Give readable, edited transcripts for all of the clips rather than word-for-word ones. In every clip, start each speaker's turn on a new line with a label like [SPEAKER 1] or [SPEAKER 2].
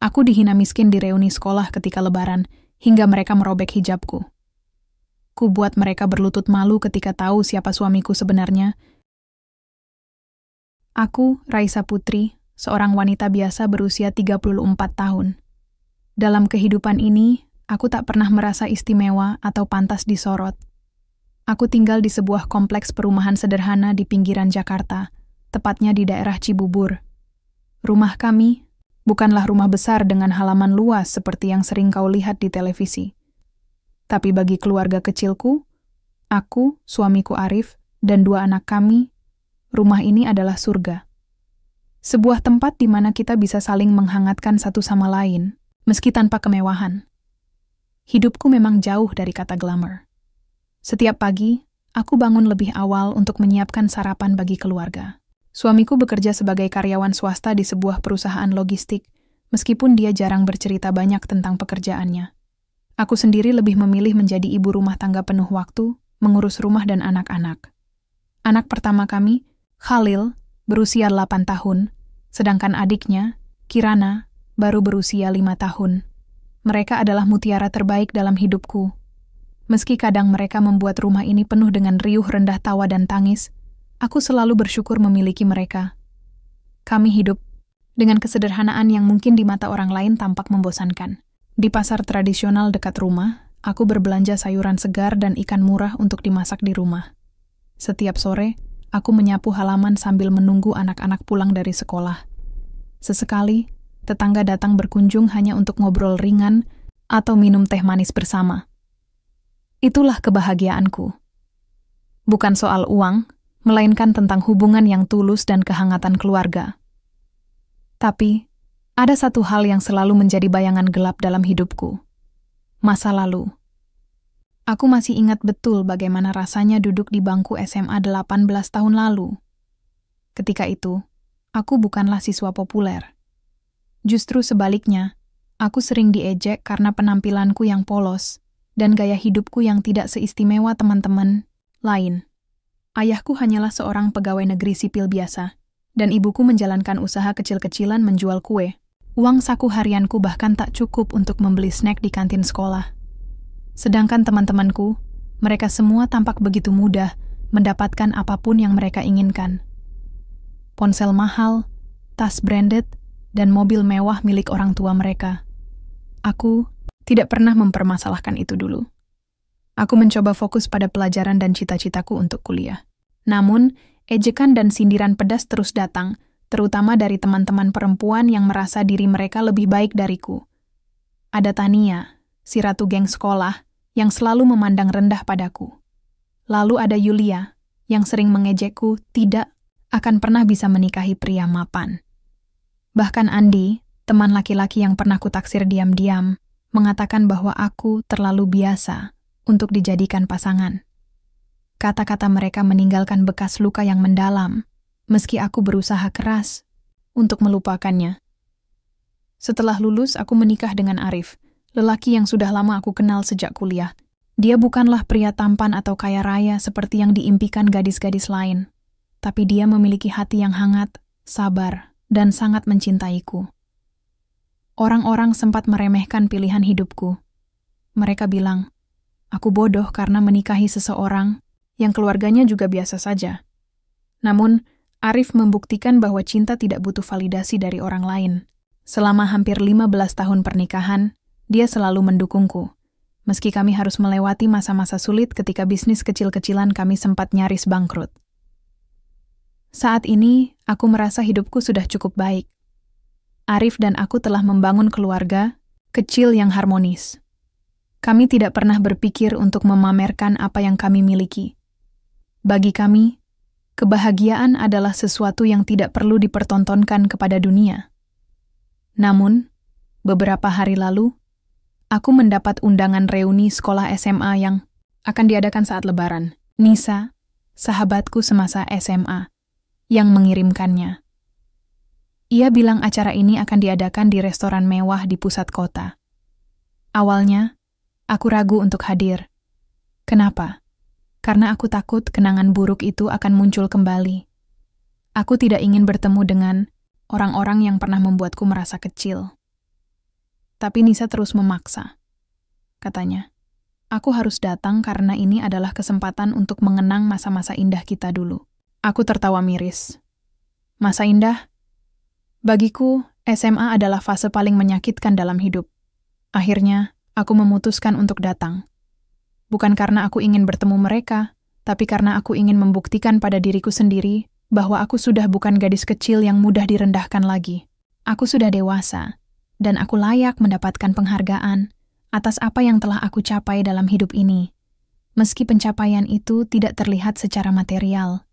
[SPEAKER 1] Aku dihina miskin di reuni sekolah ketika lebaran, hingga mereka merobek hijabku. Ku buat mereka berlutut malu ketika tahu siapa suamiku sebenarnya. Aku, Raisa Putri, seorang wanita biasa berusia 34 tahun. Dalam kehidupan ini, aku tak pernah merasa istimewa atau pantas disorot. Aku tinggal di sebuah kompleks perumahan sederhana di pinggiran Jakarta, tepatnya di daerah Cibubur. Rumah kami bukanlah rumah besar dengan halaman luas seperti yang sering kau lihat di televisi. Tapi bagi keluarga kecilku, aku, suamiku Arif, dan 2 anak kami, rumah ini adalah surga. Sebuah tempat di mana kita bisa saling menghangatkan satu sama lain, meski tanpa kemewahan. Hidupku memang jauh dari kata glamour. Setiap pagi, aku bangun lebih awal untuk menyiapkan sarapan bagi keluarga. Suamiku bekerja sebagai karyawan swasta di sebuah perusahaan logistik, meskipun dia jarang bercerita banyak tentang pekerjaannya. Aku sendiri lebih memilih menjadi ibu rumah tangga penuh waktu, mengurus rumah dan anak-anak. Anak pertama kami, Khalil, berusia 8 tahun, sedangkan adiknya, Kirana, baru berusia 5 tahun. Mereka adalah mutiara terbaik dalam hidupku. Meski kadang mereka membuat rumah ini penuh dengan riuh rendah tawa dan tangis, aku selalu bersyukur memiliki mereka. Kami hidup dengan kesederhanaan yang mungkin di mata orang lain tampak membosankan. Di pasar tradisional dekat rumah, aku berbelanja sayuran segar dan ikan murah untuk dimasak di rumah. Setiap sore, aku menyapu halaman sambil menunggu anak-anak pulang dari sekolah. Sesekali, tetangga datang berkunjung hanya untuk ngobrol ringan atau minum teh manis bersama. Itulah kebahagiaanku. Bukan soal uang, melainkan tentang hubungan yang tulus dan kehangatan keluarga. Tapi, ada satu hal yang selalu menjadi bayangan gelap dalam hidupku. Masa lalu. Aku masih ingat betul bagaimana rasanya duduk di bangku SMA 18 tahun lalu. Ketika itu, aku bukanlah siswa populer. Justru sebaliknya, aku sering diejek karena penampilanku yang polos dan gaya hidupku yang tidak seistimewa teman-teman lain. Ayahku hanyalah seorang pegawai negeri sipil biasa, dan ibuku menjalankan usaha kecil-kecilan menjual kue. Uang saku harianku bahkan tak cukup untuk membeli snack di kantin sekolah. Sedangkan teman-temanku, mereka semua tampak begitu mudah mendapatkan apapun yang mereka inginkan. Ponsel mahal, tas branded, dan mobil mewah milik orang tua mereka. Aku tidak pernah mempermasalahkan itu dulu. Aku mencoba fokus pada pelajaran dan cita-citaku untuk kuliah. Namun, ejekan dan sindiran pedas terus datang, terutama dari teman-teman perempuan yang merasa diri mereka lebih baik dariku. Ada Tania, si ratu geng sekolah, yang selalu memandang rendah padaku. Lalu ada Yulia, yang sering mengejekku tidak akan pernah bisa menikahi pria mapan. Bahkan Andi, teman laki-laki yang pernah kutaksir diam-diam, mengatakan bahwa aku terlalu biasa untuk dijadikan pasangan. Kata-kata mereka meninggalkan bekas luka yang mendalam, meski aku berusaha keras untuk melupakannya. Setelah lulus, aku menikah dengan Arif, lelaki yang sudah lama aku kenal sejak kuliah. Dia bukanlah pria tampan atau kaya raya seperti yang diimpikan gadis-gadis lain, tapi dia memiliki hati yang hangat, sabar, dan sangat mencintaiku. Orang-orang sempat meremehkan pilihan hidupku. Mereka bilang, aku bodoh karena menikahi seseorang yang keluarganya juga biasa saja. Namun, Arif membuktikan bahwa cinta tidak butuh validasi dari orang lain. Selama hampir 15 tahun pernikahan, dia selalu mendukungku. Meski kami harus melewati masa-masa sulit ketika bisnis kecil-kecilan kami sempat nyaris bangkrut. Saat ini, aku merasa hidupku sudah cukup baik. Arif dan aku telah membangun keluarga kecil yang harmonis. Kami tidak pernah berpikir untuk memamerkan apa yang kami miliki. Bagi kami, kebahagiaan adalah sesuatu yang tidak perlu dipertontonkan kepada dunia. Namun, beberapa hari lalu, aku mendapat undangan reuni sekolah SMA yang akan diadakan saat Lebaran. Nisa, sahabatku semasa SMA, yang mengirimkannya. Ia bilang acara ini akan diadakan di restoran mewah di pusat kota. Awalnya, aku ragu untuk hadir. Kenapa? Karena aku takut kenangan buruk itu akan muncul kembali. Aku tidak ingin bertemu dengan orang-orang yang pernah membuatku merasa kecil. Tapi Nisa terus memaksa. Katanya, aku harus datang karena ini adalah kesempatan untuk mengenang masa-masa indah kita dulu. Aku tertawa miris. Masa indah? Bagiku, SMA adalah fase paling menyakitkan dalam hidup. Akhirnya, aku memutuskan untuk datang. Bukan karena aku ingin bertemu mereka, tapi karena aku ingin membuktikan pada diriku sendiri bahwa aku sudah bukan gadis kecil yang mudah direndahkan lagi. Aku sudah dewasa, dan aku layak mendapatkan penghargaan atas apa yang telah aku capai dalam hidup ini, meski pencapaian itu tidak terlihat secara material.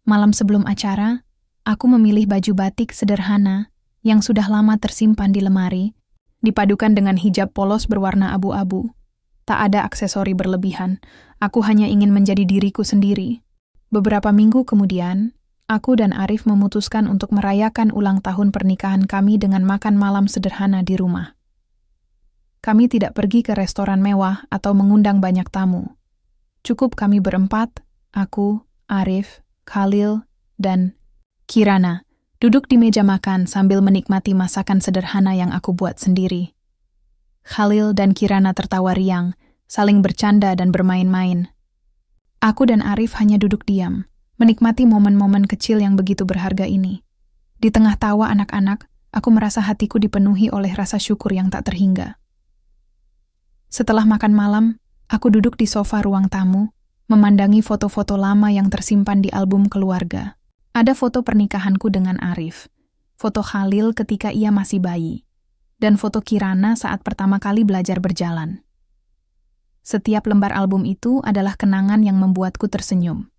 [SPEAKER 1] Malam sebelum acara, aku memilih baju batik sederhana yang sudah lama tersimpan di lemari, dipadukan dengan hijab polos berwarna abu-abu. Tak ada aksesori berlebihan, aku hanya ingin menjadi diriku sendiri. Beberapa minggu kemudian, aku dan Arif memutuskan untuk merayakan ulang tahun pernikahan kami dengan makan malam sederhana di rumah. Kami tidak pergi ke restoran mewah atau mengundang banyak tamu. Cukup kami berempat, aku, Arif, Khalil, dan Kirana, duduk di meja makan sambil menikmati masakan sederhana yang aku buat sendiri. Khalil dan Kirana tertawa riang, saling bercanda dan bermain-main. Aku dan Arif hanya duduk diam, menikmati momen-momen kecil yang begitu berharga ini. Di tengah tawa anak-anak, aku merasa hatiku dipenuhi oleh rasa syukur yang tak terhingga. Setelah makan malam, aku duduk di sofa ruang tamu, memandangi foto-foto lama yang tersimpan di album keluarga. Ada foto pernikahanku dengan Arif, foto Khalil ketika ia masih bayi, dan foto Kirana saat pertama kali belajar berjalan. Setiap lembar album itu adalah kenangan yang membuatku tersenyum.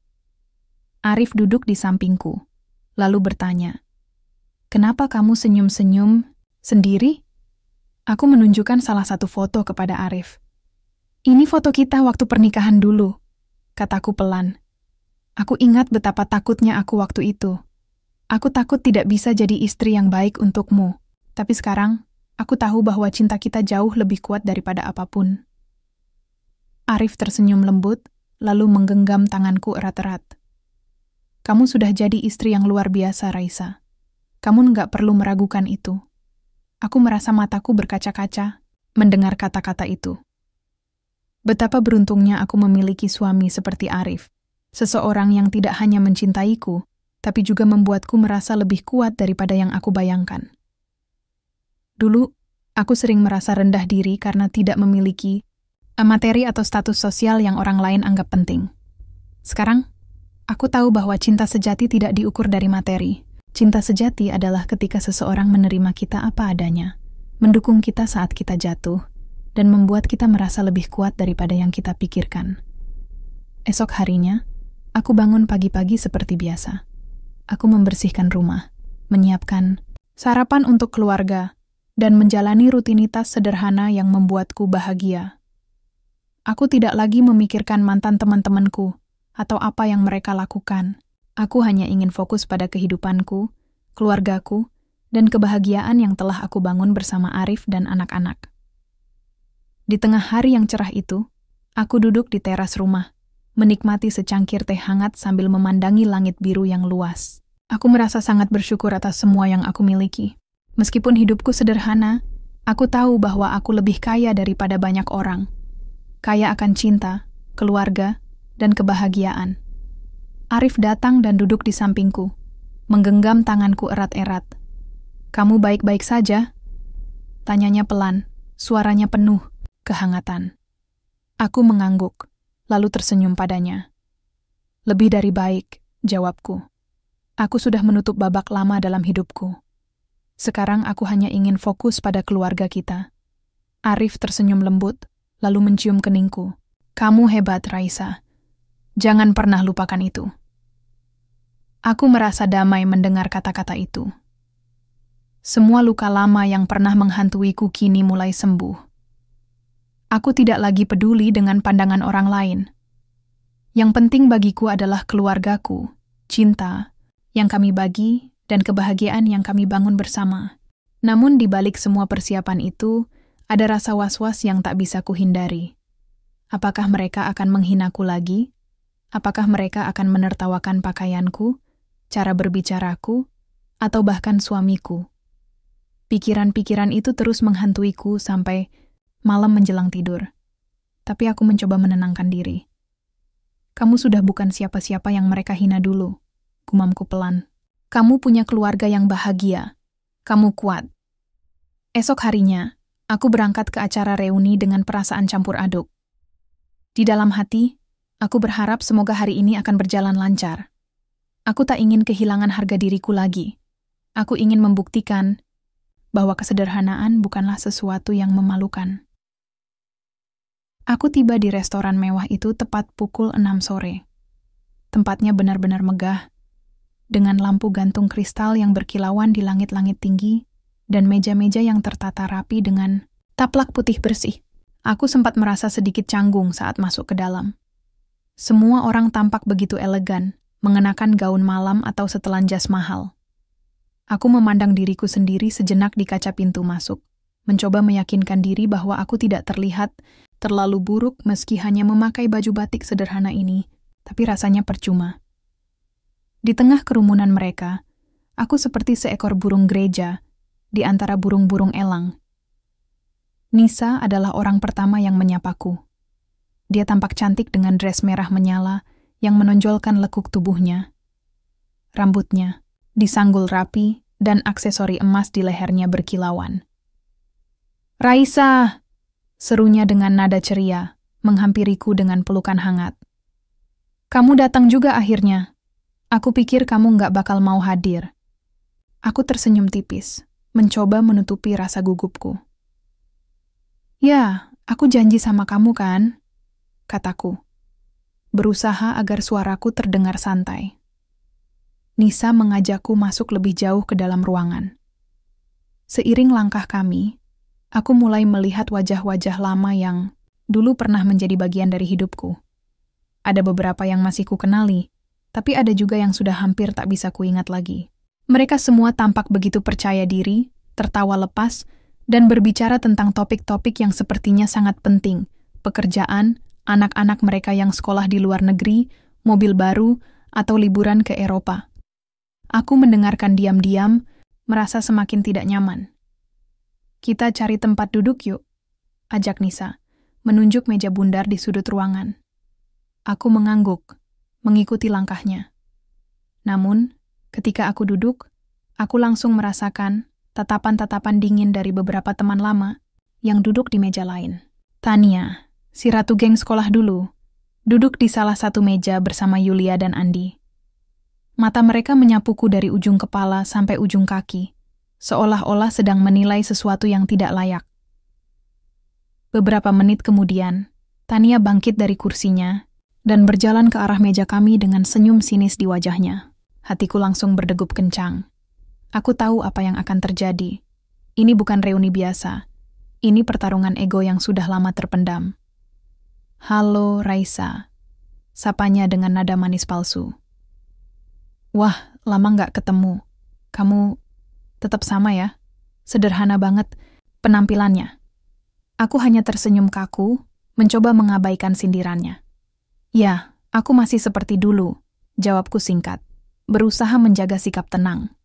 [SPEAKER 1] Arif duduk di sampingku, lalu bertanya, "Kenapa kamu senyum-senyum sendiri?" Aku menunjukkan salah satu foto kepada Arif. "Ini foto kita waktu pernikahan dulu," kataku pelan. Aku ingat betapa takutnya aku waktu itu. Aku takut tidak bisa jadi istri yang baik untukmu. Tapi sekarang, aku tahu bahwa cinta kita jauh lebih kuat daripada apapun. Arif tersenyum lembut, lalu menggenggam tanganku erat-erat. "Kamu sudah jadi istri yang luar biasa, Raisa. Kamu nggak perlu meragukan itu." Aku merasa mataku berkaca-kaca mendengar kata-kata itu. Betapa beruntungnya aku memiliki suami seperti Arif. Seseorang yang tidak hanya mencintaiku, tapi juga membuatku merasa lebih kuat daripada yang aku bayangkan. Dulu, aku sering merasa rendah diri karena tidak memiliki materi atau status sosial yang orang lain anggap penting. Sekarang, aku tahu bahwa cinta sejati tidak diukur dari materi. Cinta sejati adalah ketika seseorang menerima kita apa adanya, mendukung kita saat kita jatuh, dan membuat kita merasa lebih kuat daripada yang kita pikirkan. Esok harinya, aku bangun pagi-pagi seperti biasa. Aku membersihkan rumah, menyiapkan sarapan untuk keluarga, dan menjalani rutinitas sederhana yang membuatku bahagia. Aku tidak lagi memikirkan mantan teman-temanku atau apa yang mereka lakukan. Aku hanya ingin fokus pada kehidupanku, keluargaku, dan kebahagiaan yang telah aku bangun bersama Arif dan anak-anak. Di tengah hari yang cerah itu, aku duduk di teras rumah, menikmati secangkir teh hangat sambil memandangi langit biru yang luas. Aku merasa sangat bersyukur atas semua yang aku miliki. Meskipun hidupku sederhana, aku tahu bahwa aku lebih kaya daripada banyak orang. Kaya akan cinta, keluarga, dan kebahagiaan. Arif datang dan duduk di sampingku, menggenggam tanganku erat-erat. "Kamu baik-baik saja?" Tanyanya pelan, suaranya penuh kehangatan. Aku mengangguk, lalu tersenyum padanya. "Lebih dari baik," jawabku. "Aku sudah menutup babak lama dalam hidupku. Sekarang aku hanya ingin fokus pada keluarga kita." Arif tersenyum lembut, lalu mencium keningku. "Kamu hebat, Raisa. Jangan pernah lupakan itu." Aku merasa damai mendengar kata-kata itu. Semua luka lama yang pernah menghantuiku kini mulai sembuh. Aku tidak lagi peduli dengan pandangan orang lain. Yang penting bagiku adalah keluargaku, cinta yang kami bagi, dan kebahagiaan yang kami bangun bersama. Namun di balik semua persiapan itu, ada rasa was-was yang tak bisa kuhindari. Apakah mereka akan menghinaku lagi? Apakah mereka akan menertawakan pakaianku, cara berbicaraku, atau bahkan suamiku? Pikiran-pikiran itu terus menghantuiku sampai malam menjelang tidur. Tapi aku mencoba menenangkan diri. Kamu sudah bukan siapa-siapa yang mereka hina dulu, gumamku pelan. Kamu punya keluarga yang bahagia. Kamu kuat. Esok harinya, aku berangkat ke acara reuni dengan perasaan campur aduk. Di dalam hati, aku berharap semoga hari ini akan berjalan lancar. Aku tak ingin kehilangan harga diriku lagi. Aku ingin membuktikan bahwa kesederhanaan bukanlah sesuatu yang memalukan. Aku tiba di restoran mewah itu tepat pukul 6 sore. Tempatnya benar-benar megah, dengan lampu gantung kristal yang berkilauan di langit-langit tinggi, dan meja-meja yang tertata rapi dengan taplak putih bersih. Aku sempat merasa sedikit canggung saat masuk ke dalam. Semua orang tampak begitu elegan, mengenakan gaun malam atau setelan jas mahal. Aku memandang diriku sendiri sejenak di kaca pintu masuk, mencoba meyakinkan diri bahwa aku tidak terlihat terlalu buruk meski hanya memakai baju batik sederhana ini, tapi rasanya percuma. Di tengah kerumunan mereka, aku seperti seekor burung gereja di antara burung-burung elang. Nisa adalah orang pertama yang menyapaku. Dia tampak cantik dengan dress merah menyala yang menonjolkan lekuk tubuhnya. Rambutnya disanggul rapi dan aksesori emas di lehernya berkilauan. "Raisa!" serunya dengan nada ceria, menghampiriku dengan pelukan hangat. "Kamu datang juga akhirnya. Aku pikir kamu nggak bakal mau hadir." Aku tersenyum tipis, mencoba menutupi rasa gugupku. "Ya, aku janji sama kamu kan?" kataku, berusaha agar suaraku terdengar santai. Nisa mengajakku masuk lebih jauh ke dalam ruangan. Seiring langkah kami, aku mulai melihat wajah-wajah lama yang dulu pernah menjadi bagian dari hidupku. Ada beberapa yang masih kukenali, tapi ada juga yang sudah hampir tak bisa kuingat lagi. Mereka semua tampak begitu percaya diri, tertawa lepas, dan berbicara tentang topik-topik yang sepertinya sangat penting, pekerjaan, anak-anak mereka yang sekolah di luar negeri, mobil baru, atau liburan ke Eropa. Aku mendengarkan diam-diam, merasa semakin tidak nyaman. "Kita cari tempat duduk yuk," ajak Nisa, menunjuk meja bundar di sudut ruangan. Aku mengangguk, mengikuti langkahnya. Namun, ketika aku duduk, aku langsung merasakan tatapan-tatapan dingin dari beberapa teman lama yang duduk di meja lain. Tania, si ratu geng sekolah dulu, duduk di salah satu meja bersama Yulia dan Andi. Mata mereka menyapuku dari ujung kepala sampai ujung kaki, seolah-olah sedang menilai sesuatu yang tidak layak. Beberapa menit kemudian, Tania bangkit dari kursinya dan berjalan ke arah meja kami dengan senyum sinis di wajahnya. Hatiku langsung berdegup kencang. Aku tahu apa yang akan terjadi. Ini bukan reuni biasa. Ini pertarungan ego yang sudah lama terpendam. "Halo, Raisa," sapanya dengan nada manis palsu. "Wah, lama nggak ketemu. Kamu tetap sama ya? Sederhana banget penampilannya." Aku hanya tersenyum kaku, mencoba mengabaikan sindirannya. "Ya, aku masih seperti dulu," jawabku singkat, berusaha menjaga sikap tenang.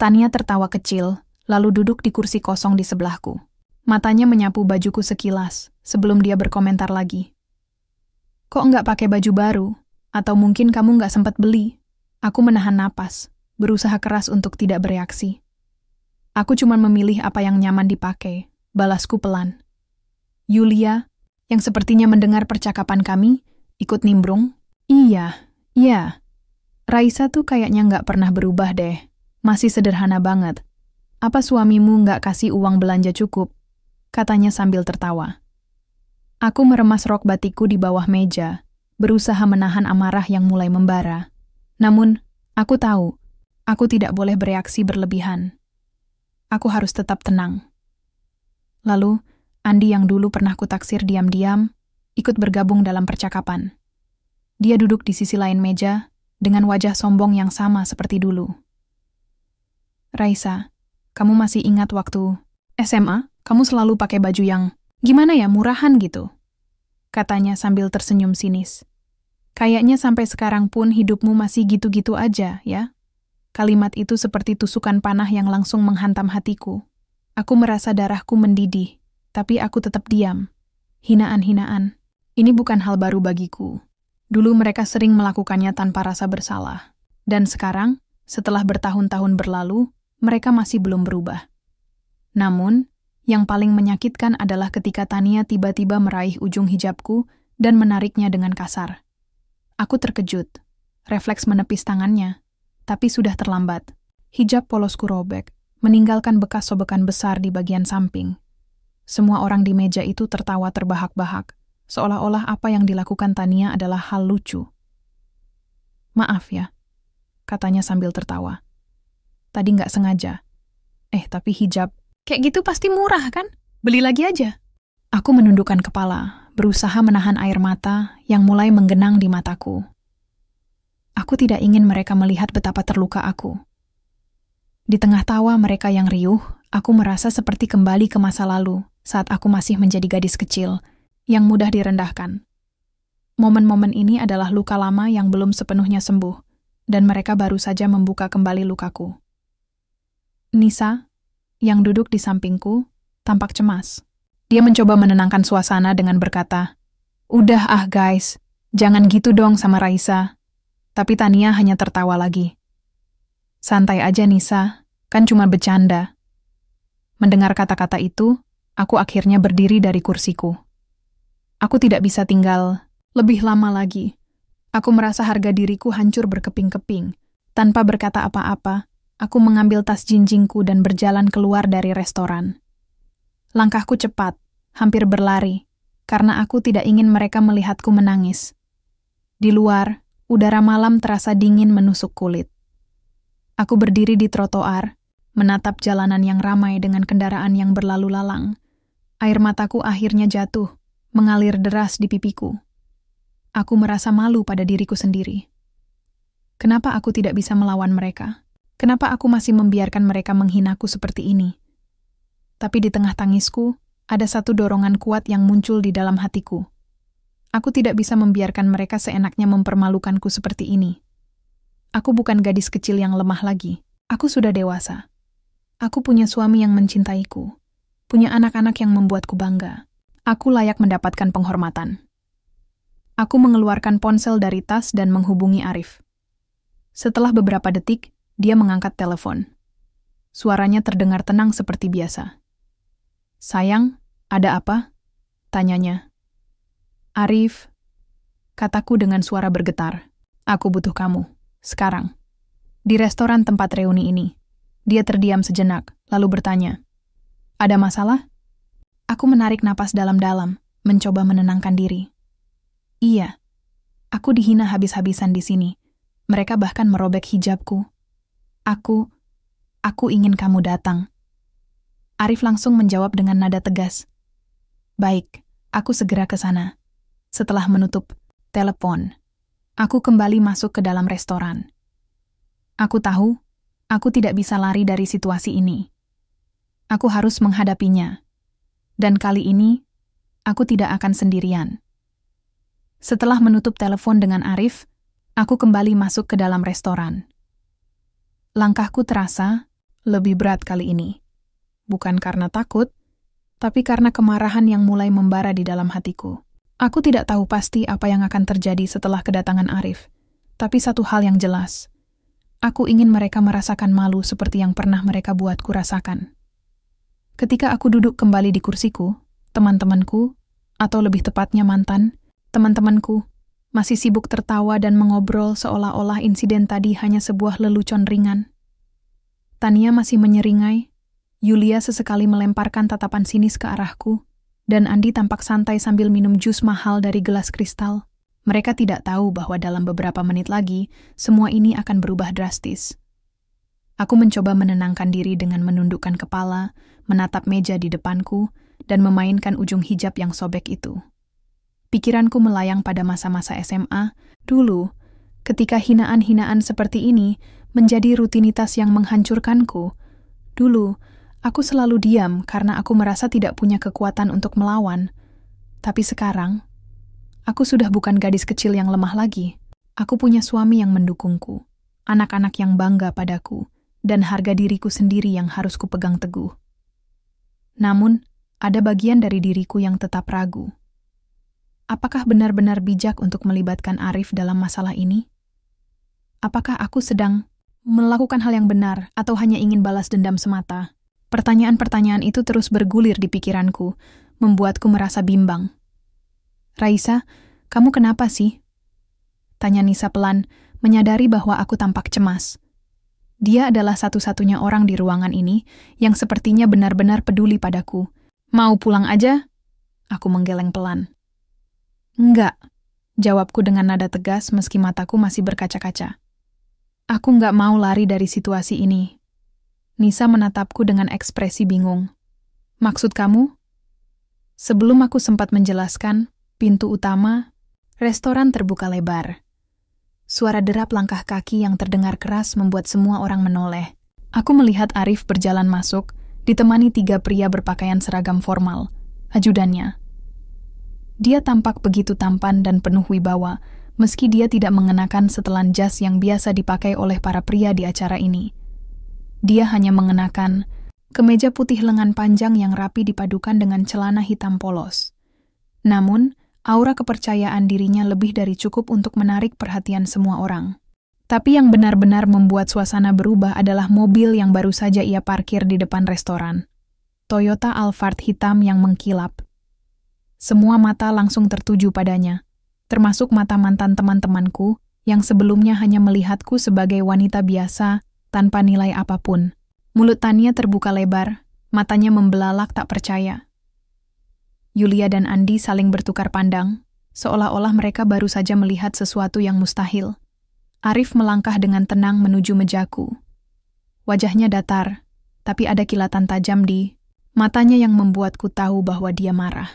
[SPEAKER 1] Tania tertawa kecil, lalu duduk di kursi kosong di sebelahku. Matanya menyapu bajuku sekilas, sebelum dia berkomentar lagi. "Kok nggak pakai baju baru? Atau mungkin kamu nggak sempat beli?" Aku menahan napas, berusaha keras untuk tidak bereaksi. "Aku cuma memilih apa yang nyaman dipakai," balasku pelan. Yulia, yang sepertinya mendengar percakapan kami, ikut nimbrung. Iya. Raisa tuh kayaknya nggak pernah berubah deh. Masih sederhana banget. Apa suamimu nggak kasih uang belanja cukup?" katanya sambil tertawa. Aku meremas rok batikku di bawah meja, berusaha menahan amarah yang mulai membara. Namun, aku tahu, aku tidak boleh bereaksi berlebihan. Aku harus tetap tenang. Lalu, Andi yang dulu pernah kutaksir diam-diam, ikut bergabung dalam percakapan. Dia duduk di sisi lain meja, dengan wajah sombong yang sama seperti dulu. "Raisa, kamu masih ingat waktu SMA? Kamu selalu pakai baju yang, gimana ya, murahan gitu?" katanya sambil tersenyum sinis. "Kayaknya sampai sekarang pun hidupmu masih gitu-gitu aja, ya?" Kalimat itu seperti tusukan panah yang langsung menghantam hatiku. Aku merasa darahku mendidih, tapi aku tetap diam. Hinaan-hinaan. Ini bukan hal baru bagiku. Dulu mereka sering melakukannya tanpa rasa bersalah. Dan sekarang, setelah bertahun-tahun berlalu, mereka masih belum berubah. Namun, yang paling menyakitkan adalah ketika Tania tiba-tiba meraih ujung hijabku dan menariknya dengan kasar. Aku terkejut. Refleks menepis tangannya. Tapi sudah terlambat. Hijab polosku robek, meninggalkan bekas sobekan besar di bagian samping. Semua orang di meja itu tertawa terbahak-bahak, seolah-olah apa yang dilakukan Tania adalah hal lucu. "Maaf ya," katanya sambil tertawa. "Tadi nggak sengaja. Tapi hijab, kayak gitu pasti murah kan? Beli lagi aja." Aku menundukkan kepala, berusaha menahan air mata yang mulai menggenang di mataku. Aku tidak ingin mereka melihat betapa terluka aku. Di tengah tawa mereka yang riuh, aku merasa seperti kembali ke masa lalu saat aku masih menjadi gadis kecil yang mudah direndahkan. Momen-momen ini adalah luka lama yang belum sepenuhnya sembuh, dan mereka baru saja membuka kembali lukaku. Nisa, yang duduk di sampingku, tampak cemas. Dia mencoba menenangkan suasana dengan berkata, "Udah guys, jangan gitu dong sama Raisa." Tapi Tania hanya tertawa lagi. "Santai aja Nisa, kan cuma bercanda." Mendengar kata-kata itu, aku akhirnya berdiri dari kursiku. Aku tidak bisa tinggal lebih lama lagi. Aku merasa harga diriku hancur berkeping-keping. Tanpa berkata apa-apa, aku mengambil tas jinjingku dan berjalan keluar dari restoran. Langkahku cepat, hampir berlari, karena aku tidak ingin mereka melihatku menangis. Di luar, udara malam terasa dingin menusuk kulit. Aku berdiri di trotoar, menatap jalanan yang ramai dengan kendaraan yang berlalu lalang. Air mataku akhirnya jatuh, mengalir deras di pipiku. Aku merasa malu pada diriku sendiri. Kenapa aku tidak bisa melawan mereka? Kenapa aku masih membiarkan mereka menghinaku seperti ini? Tapi di tengah tangisku, ada satu dorongan kuat yang muncul di dalam hatiku. Aku tidak bisa membiarkan mereka seenaknya mempermalukanku seperti ini. Aku bukan gadis kecil yang lemah lagi. Aku sudah dewasa. Aku punya suami yang mencintaiku. Punya anak-anak yang membuatku bangga. Aku layak mendapatkan penghormatan. Aku mengeluarkan ponsel dari tas dan menghubungi Arif. Setelah beberapa detik, dia mengangkat telepon. Suaranya terdengar tenang seperti biasa. "Sayang, ada apa?" tanyanya. "Arif," kataku dengan suara bergetar. "Aku butuh kamu, sekarang." Di restoran tempat reuni ini, dia terdiam sejenak, lalu bertanya, "Ada masalah?" Aku menarik napas dalam-dalam, mencoba menenangkan diri. "Iya, aku dihina habis-habisan di sini. Mereka bahkan merobek hijabku. Aku ingin kamu datang." Arif langsung menjawab dengan nada tegas. "Baik, aku segera ke sana." Setelah menutup telepon, aku kembali masuk ke dalam restoran. Aku tahu, aku tidak bisa lari dari situasi ini. Aku harus menghadapinya. Dan kali ini, aku tidak akan sendirian. Setelah menutup telepon dengan Arif, aku kembali masuk ke dalam restoran. Langkahku terasa lebih berat kali ini. Bukan karena takut, tapi karena kemarahan yang mulai membara di dalam hatiku. Aku tidak tahu pasti apa yang akan terjadi setelah kedatangan Arif, tapi satu hal yang jelas. Aku ingin mereka merasakan malu seperti yang pernah mereka buatku rasakan. Ketika aku duduk kembali di kursiku, teman-temanku, atau lebih tepatnya mantan, teman-temanku, masih sibuk tertawa dan mengobrol seolah-olah insiden tadi hanya sebuah lelucon ringan. Tania masih menyeringai, Yulia sesekali melemparkan tatapan sinis ke arahku, dan Andi tampak santai sambil minum jus mahal dari gelas kristal. Mereka tidak tahu bahwa dalam beberapa menit lagi, semua ini akan berubah drastis. Aku mencoba menenangkan diri dengan menundukkan kepala, menatap meja di depanku, dan memainkan ujung hijab yang sobek itu. Pikiranku melayang pada masa-masa SMA, dulu, ketika hinaan-hinaan seperti ini menjadi rutinitas yang menghancurkanku. Dulu, aku selalu diam karena aku merasa tidak punya kekuatan untuk melawan. Tapi sekarang, aku sudah bukan gadis kecil yang lemah lagi. Aku punya suami yang mendukungku. anak-anak yang bangga padaku, dan harga diriku sendiri yang harus kupegang teguh. Namun, ada bagian dari diriku yang tetap ragu. Apakah benar-benar bijak untuk melibatkan Arif dalam masalah ini? Apakah aku sedang melakukan hal yang benar atau hanya ingin balas dendam semata? Pertanyaan-pertanyaan itu terus bergulir di pikiranku, membuatku merasa bimbang. "Raisa, kamu kenapa sih?" tanya Nisa pelan, menyadari bahwa aku tampak cemas. Dia adalah satu-satunya orang di ruangan ini yang sepertinya benar-benar peduli padaku. "Mau pulang aja?" Aku menggeleng pelan. "Enggak," jawabku dengan nada tegas meski mataku masih berkaca-kaca. "Aku nggak mau lari dari situasi ini." Nisa menatapku dengan ekspresi bingung. "Maksud kamu?" Sebelum aku sempat menjelaskan, pintu utama restoran terbuka lebar. Suara derap langkah kaki yang terdengar keras membuat semua orang menoleh. Aku melihat Arif berjalan masuk, ditemani 3 pria berpakaian seragam formal, ajudannya. Dia tampak begitu tampan dan penuh wibawa, meski dia tidak mengenakan setelan jas yang biasa dipakai oleh para pria di acara ini. Dia hanya mengenakan kemeja putih lengan panjang yang rapi dipadukan dengan celana hitam polos. Namun, aura kepercayaan dirinya lebih dari cukup untuk menarik perhatian semua orang. Tapi yang benar-benar membuat suasana berubah adalah mobil yang baru saja ia parkir di depan restoran. Toyota Alphard hitam yang mengkilap. Semua mata langsung tertuju padanya, termasuk mata mantan teman-temanku yang sebelumnya hanya melihatku sebagai wanita biasa tanpa nilai apapun. Mulut Tania terbuka lebar, matanya membelalak tak percaya. Yulia dan Andi saling bertukar pandang, seolah-olah mereka baru saja melihat sesuatu yang mustahil. Arif melangkah dengan tenang menuju mejaku. Wajahnya datar, tapi ada kilatan tajam di matanya yang membuatku tahu bahwa dia marah.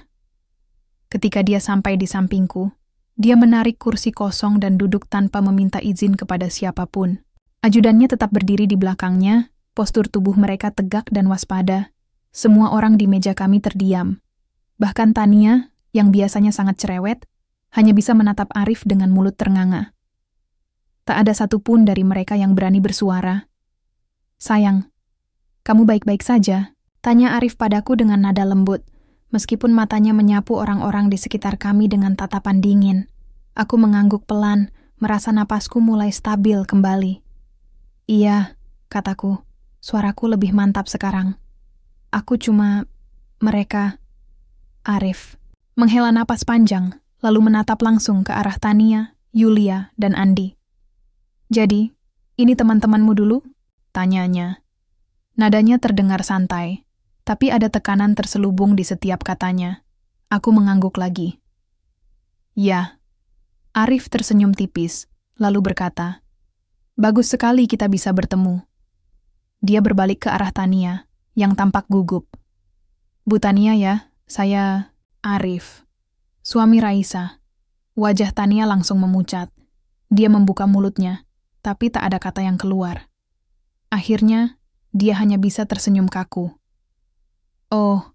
[SPEAKER 1] Ketika dia sampai di sampingku, dia menarik kursi kosong dan duduk tanpa meminta izin kepada siapapun. Ajudannya tetap berdiri di belakangnya, postur tubuh mereka tegak dan waspada. Semua orang di meja kami terdiam. Bahkan Tania, yang biasanya sangat cerewet, hanya bisa menatap Arif dengan mulut ternganga. Tak ada satupun dari mereka yang berani bersuara. "Sayang, kamu baik-baik saja?" tanya Arif padaku dengan nada lembut, meskipun matanya menyapu orang-orang di sekitar kami dengan tatapan dingin. Aku mengangguk pelan, merasa napasku mulai stabil kembali. "Iya," kataku, suaraku lebih mantap sekarang. "Aku cuma... mereka..." Arif menghela napas panjang, lalu menatap langsung ke arah Tania, Yulia, dan Andi. "Jadi, ini teman-temanmu dulu?" tanyanya. Nadanya terdengar santai, tapi ada tekanan terselubung di setiap katanya. Aku mengangguk lagi. "Ya." Arif tersenyum tipis, lalu berkata, "Bagus sekali kita bisa bertemu." Dia berbalik ke arah Tania, yang tampak gugup. "Bu Tania ya, saya Arif, suami Raisa." Wajah Tania langsung memucat. Dia membuka mulutnya, tapi tak ada kata yang keluar. Akhirnya, dia hanya bisa tersenyum kaku. "Oh,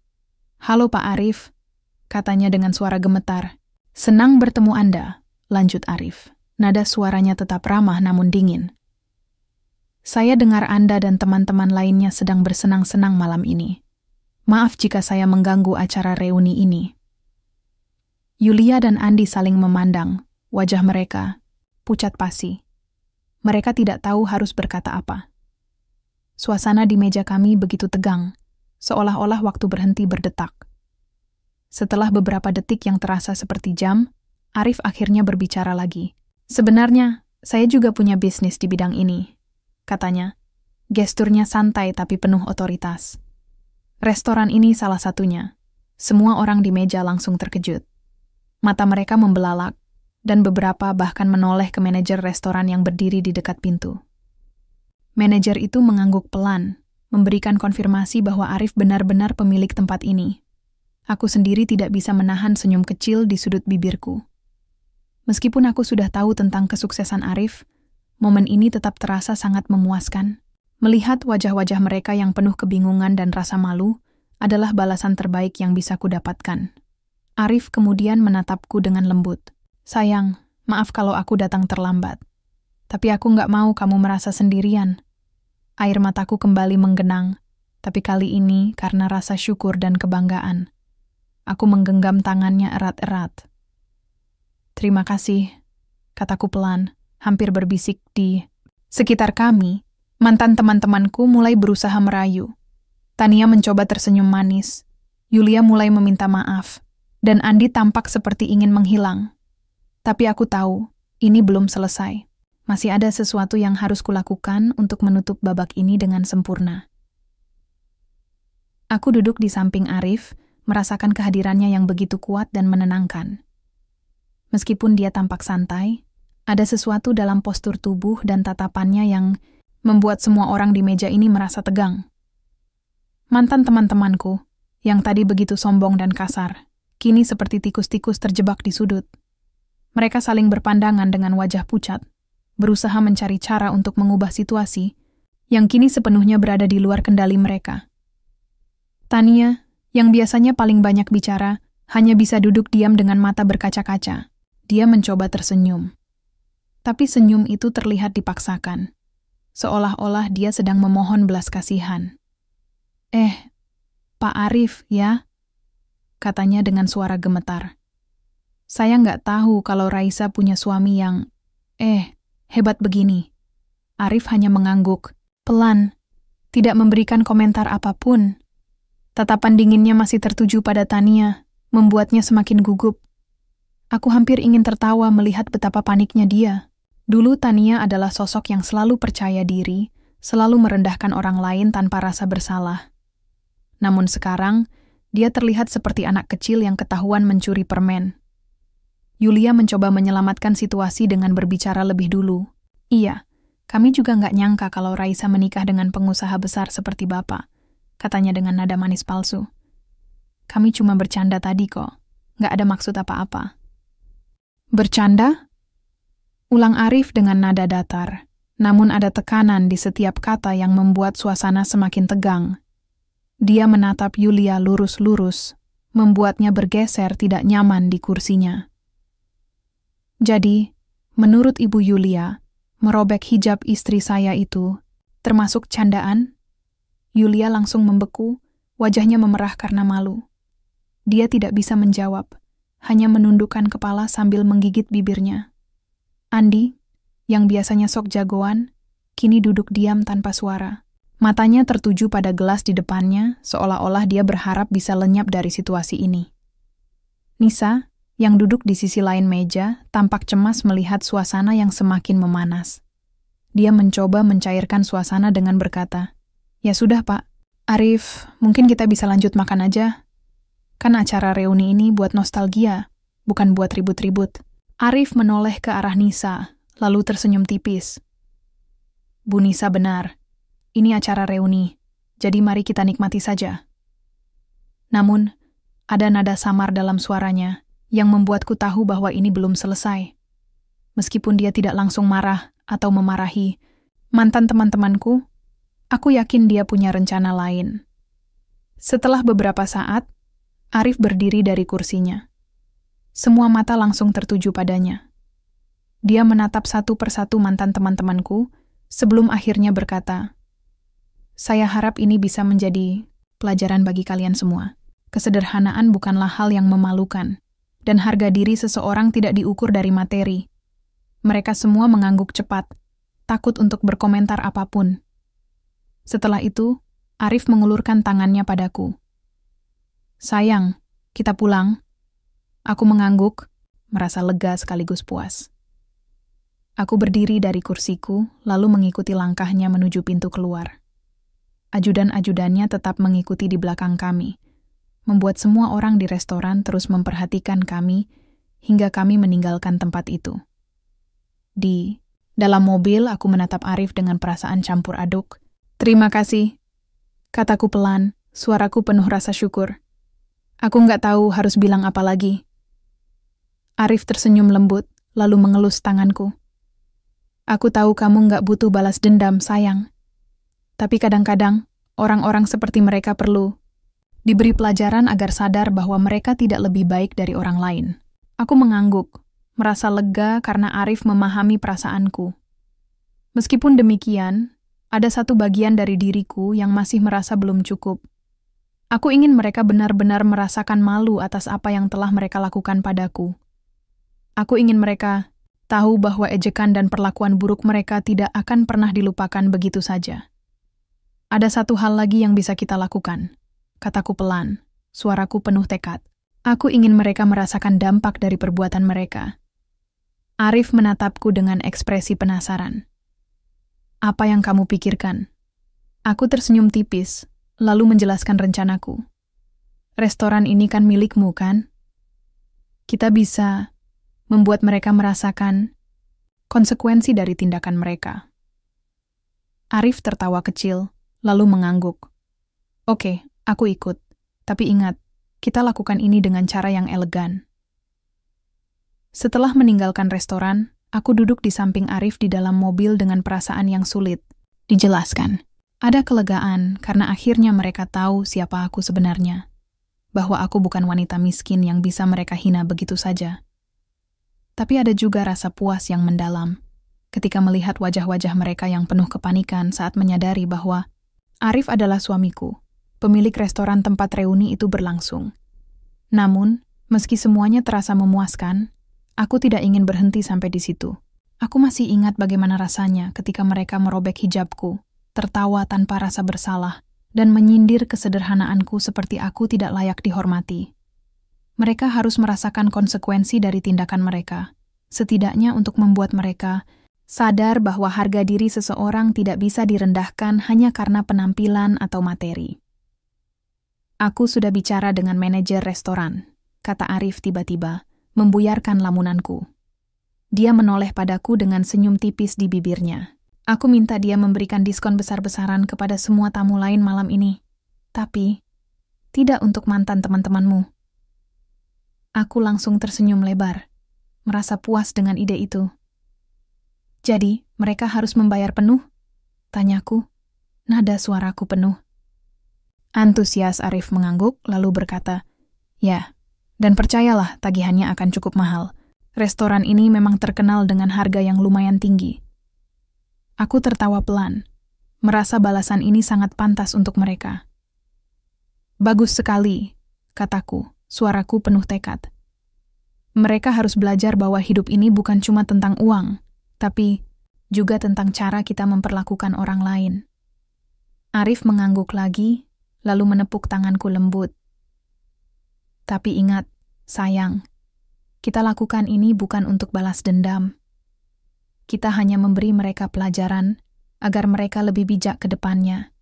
[SPEAKER 1] halo Pak Arif," katanya dengan suara gemetar. "Senang bertemu Anda," lanjut Arif. Nada suaranya tetap ramah namun dingin. "Saya dengar Anda dan teman-teman lainnya sedang bersenang-senang malam ini. Maaf jika saya mengganggu acara reuni ini." Yulia dan Andi saling memandang, wajah mereka pucat pasi. Mereka tidak tahu harus berkata apa. Suasana di meja kami begitu tegang, seolah-olah waktu berhenti berdetak. Setelah beberapa detik yang terasa seperti jam, Arif akhirnya berbicara lagi. "Sebenarnya, saya juga punya bisnis di bidang ini," katanya. Gesturnya santai tapi penuh otoritas. Restoran ini salah satunya. Semua orang di meja langsung terkejut. Mata mereka membelalak, dan beberapa bahkan menoleh ke manajer restoran yang berdiri di dekat pintu. Manajer itu mengangguk pelan, memberikan konfirmasi bahwa Arif benar-benar pemilik tempat ini. Aku sendiri tidak bisa menahan senyum kecil di sudut bibirku. Meskipun aku sudah tahu tentang kesuksesan Arif, momen ini tetap terasa sangat memuaskan. Melihat wajah-wajah mereka yang penuh kebingungan dan rasa malu adalah balasan terbaik yang bisa kudapatkan. Arif kemudian menatapku dengan lembut. "Sayang, maaf kalau aku datang terlambat. Tapi aku nggak mau kamu merasa sendirian. Air mataku kembali menggenang, tapi kali ini karena rasa syukur dan kebanggaan. Aku menggenggam tangannya erat-erat. Terima kasih, kataku pelan, hampir berbisik di sekitar kami. Mantan teman-temanku mulai berusaha merayu. Tania mencoba tersenyum manis. Yulia mulai meminta maaf, dan Andi tampak seperti ingin menghilang. Tapi aku tahu, ini belum selesai. Masih ada sesuatu yang harus kulakukan untuk menutup babak ini dengan sempurna. Aku duduk di samping Arif, merasakan kehadirannya yang begitu kuat dan menenangkan. Meskipun dia tampak santai, ada sesuatu dalam postur tubuh dan tatapannya yang membuat semua orang di meja ini merasa tegang. Mantan teman-temanku, yang tadi begitu sombong dan kasar, kini seperti tikus-tikus terjebak di sudut. Mereka saling berpandangan dengan wajah pucat, berusaha mencari cara untuk mengubah situasi yang kini sepenuhnya berada di luar kendali mereka. Tania, yang biasanya paling banyak bicara, hanya bisa duduk diam dengan mata berkaca-kaca. Dia mencoba tersenyum. Tapi senyum itu terlihat dipaksakan, seolah-olah dia sedang memohon belas kasihan. Pak Arif, ya? Katanya dengan suara gemetar. Saya nggak tahu kalau Raisa punya suami yang, hebat begini. Arif hanya mengangguk, pelan, tidak memberikan komentar apapun. Tatapan dinginnya masih tertuju pada Tania, membuatnya semakin gugup. Aku hampir ingin tertawa melihat betapa paniknya dia. Dulu Tania adalah sosok yang selalu percaya diri, selalu merendahkan orang lain tanpa rasa bersalah. Namun sekarang, dia terlihat seperti anak kecil yang ketahuan mencuri permen. Yulia mencoba menyelamatkan situasi dengan berbicara lebih dulu. Iya, kami juga nggak nyangka kalau Raisa menikah dengan pengusaha besar seperti Bapak, katanya dengan nada manis palsu. Kami cuma bercanda tadi kok, nggak ada maksud apa-apa. Bercanda? Ulang Arif dengan nada datar, namun ada tekanan di setiap kata yang membuat suasana semakin tegang. Dia menatap Yulia lurus-lurus, membuatnya bergeser tidak nyaman di kursinya. Jadi, menurut Ibu Yulia, merobek hijab istri saya itu termasuk candaan? Yulia langsung membeku, wajahnya memerah karena malu. Dia tidak bisa menjawab, hanya menundukkan kepala sambil menggigit bibirnya. Andi, yang biasanya sok jagoan, kini duduk diam tanpa suara. Matanya tertuju pada gelas di depannya, seolah-olah dia berharap bisa lenyap dari situasi ini. Nisa, yang duduk di sisi lain meja, tampak cemas melihat suasana yang semakin memanas. Dia mencoba mencairkan suasana dengan berkata, "Ya sudah, Pak. Arif, mungkin kita bisa lanjut makan aja. Kan acara reuni ini buat nostalgia, bukan buat ribut-ribut." Arif menoleh ke arah Nisa, lalu tersenyum tipis. "Bu Nisa benar. Ini acara reuni, jadi mari kita nikmati saja." Namun, ada nada samar dalam suaranya yang membuatku tahu bahwa ini belum selesai. Meskipun dia tidak langsung marah atau memarahi mantan teman-temanku, aku yakin dia punya rencana lain. Setelah beberapa saat, Arif berdiri dari kursinya. Semua mata langsung tertuju padanya. Dia menatap satu persatu mantan teman-temanku sebelum akhirnya berkata, "Saya harap ini bisa menjadi pelajaran bagi kalian semua. Kesederhanaan bukanlah hal yang memalukan, dan harga diri seseorang tidak diukur dari materi." Mereka semua mengangguk cepat, takut untuk berkomentar apapun. Setelah itu, Arif mengulurkan tangannya padaku. "Sayang, kita pulang." Aku mengangguk, merasa lega sekaligus puas. Aku berdiri dari kursiku, lalu mengikuti langkahnya menuju pintu keluar. Ajudan-ajudannya tetap mengikuti di belakang kami, membuat semua orang di restoran terus memperhatikan kami hingga kami meninggalkan tempat itu. Di dalam mobil, aku menatap Arif dengan perasaan campur aduk. "Terima kasih," kataku pelan, suaraku penuh rasa syukur. Aku nggak tahu harus bilang apa lagi. Arif tersenyum lembut, lalu mengelus tanganku. "Aku tahu kamu nggak butuh balas dendam, sayang. Tapi kadang-kadang, orang-orang seperti mereka perlu diberi pelajaran agar sadar bahwa mereka tidak lebih baik dari orang lain." Aku mengangguk, merasa lega karena Arif memahami perasaanku. Meskipun demikian, ada satu bagian dari diriku yang masih merasa belum cukup. Aku ingin mereka benar-benar merasakan malu atas apa yang telah mereka lakukan padaku. Aku ingin mereka tahu bahwa ejekan dan perlakuan buruk mereka tidak akan pernah dilupakan begitu saja. Ada satu hal lagi yang bisa kita lakukan, kataku pelan, suaraku penuh tekad. Aku ingin mereka merasakan dampak dari perbuatan mereka. Arif menatapku dengan ekspresi penasaran. Apa yang kamu pikirkan? Aku tersenyum tipis, lalu menjelaskan rencanaku. Restoran ini kan milikmu, kan? Kita bisa membuat mereka merasakan konsekuensi dari tindakan mereka. Arif tertawa kecil, lalu mengangguk. Oke, aku ikut. Tapi ingat, kita lakukan ini dengan cara yang elegan. Setelah meninggalkan restoran, aku duduk di samping Arif di dalam mobil dengan perasaan yang sulit. Dijelaskan. Ada kelegaan karena akhirnya mereka tahu siapa aku sebenarnya. Bahwa aku bukan wanita miskin yang bisa mereka hina begitu saja. Tapi ada juga rasa puas yang mendalam ketika melihat wajah-wajah mereka yang penuh kepanikan saat menyadari bahwa Arif adalah suamiku, pemilik restoran tempat reuni itu berlangsung. Namun, meski semuanya terasa memuaskan, aku tidak ingin berhenti sampai di situ. Aku masih ingat bagaimana rasanya ketika mereka merobek hijabku, tertawa tanpa rasa bersalah, dan menyindir kesederhanaanku seperti aku tidak layak dihormati. Mereka harus merasakan konsekuensi dari tindakan mereka, setidaknya untuk membuat mereka sadar bahwa harga diri seseorang tidak bisa direndahkan hanya karena penampilan atau materi. Aku sudah bicara dengan manajer restoran, kata Arif tiba-tiba, membuyarkan lamunanku. Dia menoleh padaku dengan senyum tipis di bibirnya. Aku minta dia memberikan diskon besar-besaran kepada semua tamu lain malam ini. Tapi, tidak untuk mantan teman-temanmu. Aku langsung tersenyum lebar, merasa puas dengan ide itu. Jadi, mereka harus membayar penuh? Tanyaku, nada suaraku penuh. Antusias Arif mengangguk, lalu berkata, ya, dan percayalah tagihannya akan cukup mahal. Restoran ini memang terkenal dengan harga yang lumayan tinggi. Aku tertawa pelan, merasa balasan ini sangat pantas untuk mereka. Bagus sekali, kataku, suaraku penuh tekad. Mereka harus belajar bahwa hidup ini bukan cuma tentang uang, tapi juga tentang cara kita memperlakukan orang lain. Arif mengangguk lagi, lalu menepuk tanganku lembut. Tapi ingat, sayang, kita lakukan ini bukan untuk balas dendam. Kita hanya memberi mereka pelajaran agar mereka lebih bijak ke depannya.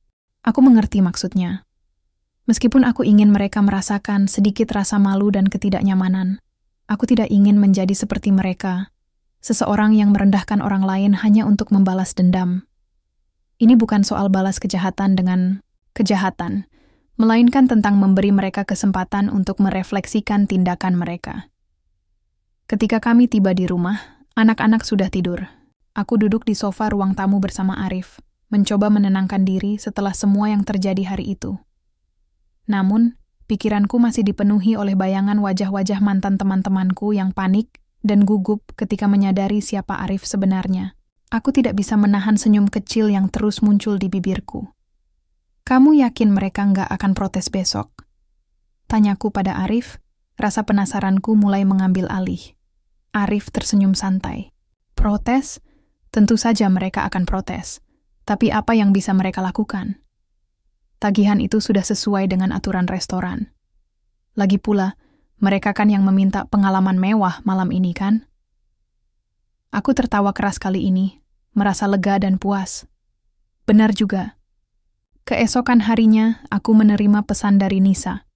[SPEAKER 1] Aku mengerti maksudnya. Meskipun aku ingin mereka merasakan sedikit rasa malu dan ketidaknyamanan, aku tidak ingin menjadi seperti mereka. Seseorang yang merendahkan orang lain hanya untuk membalas dendam. Ini bukan soal balas kejahatan dengan kejahatan, melainkan tentang memberi mereka kesempatan untuk merefleksikan tindakan mereka. Ketika kami tiba di rumah, anak-anak sudah tidur. Aku duduk di sofa ruang tamu bersama Arif, mencoba menenangkan diri setelah semua yang terjadi hari itu. Namun, pikiranku masih dipenuhi oleh bayangan wajah-wajah mantan teman-temanku yang panik dan gugup ketika menyadari siapa Arif sebenarnya. Aku tidak bisa menahan senyum kecil yang terus muncul di bibirku. Kamu yakin mereka nggak akan protes besok? Tanyaku pada Arif, rasa penasaranku mulai mengambil alih. Arif tersenyum santai. Protes? Tentu saja mereka akan protes. Tapi apa yang bisa mereka lakukan? Tagihan itu sudah sesuai dengan aturan restoran. Lagi pula, mereka kan yang meminta pengalaman mewah malam ini, kan? Aku tertawa keras kali ini, merasa lega dan puas. Benar juga. Keesokan harinya, aku menerima pesan dari Nisa.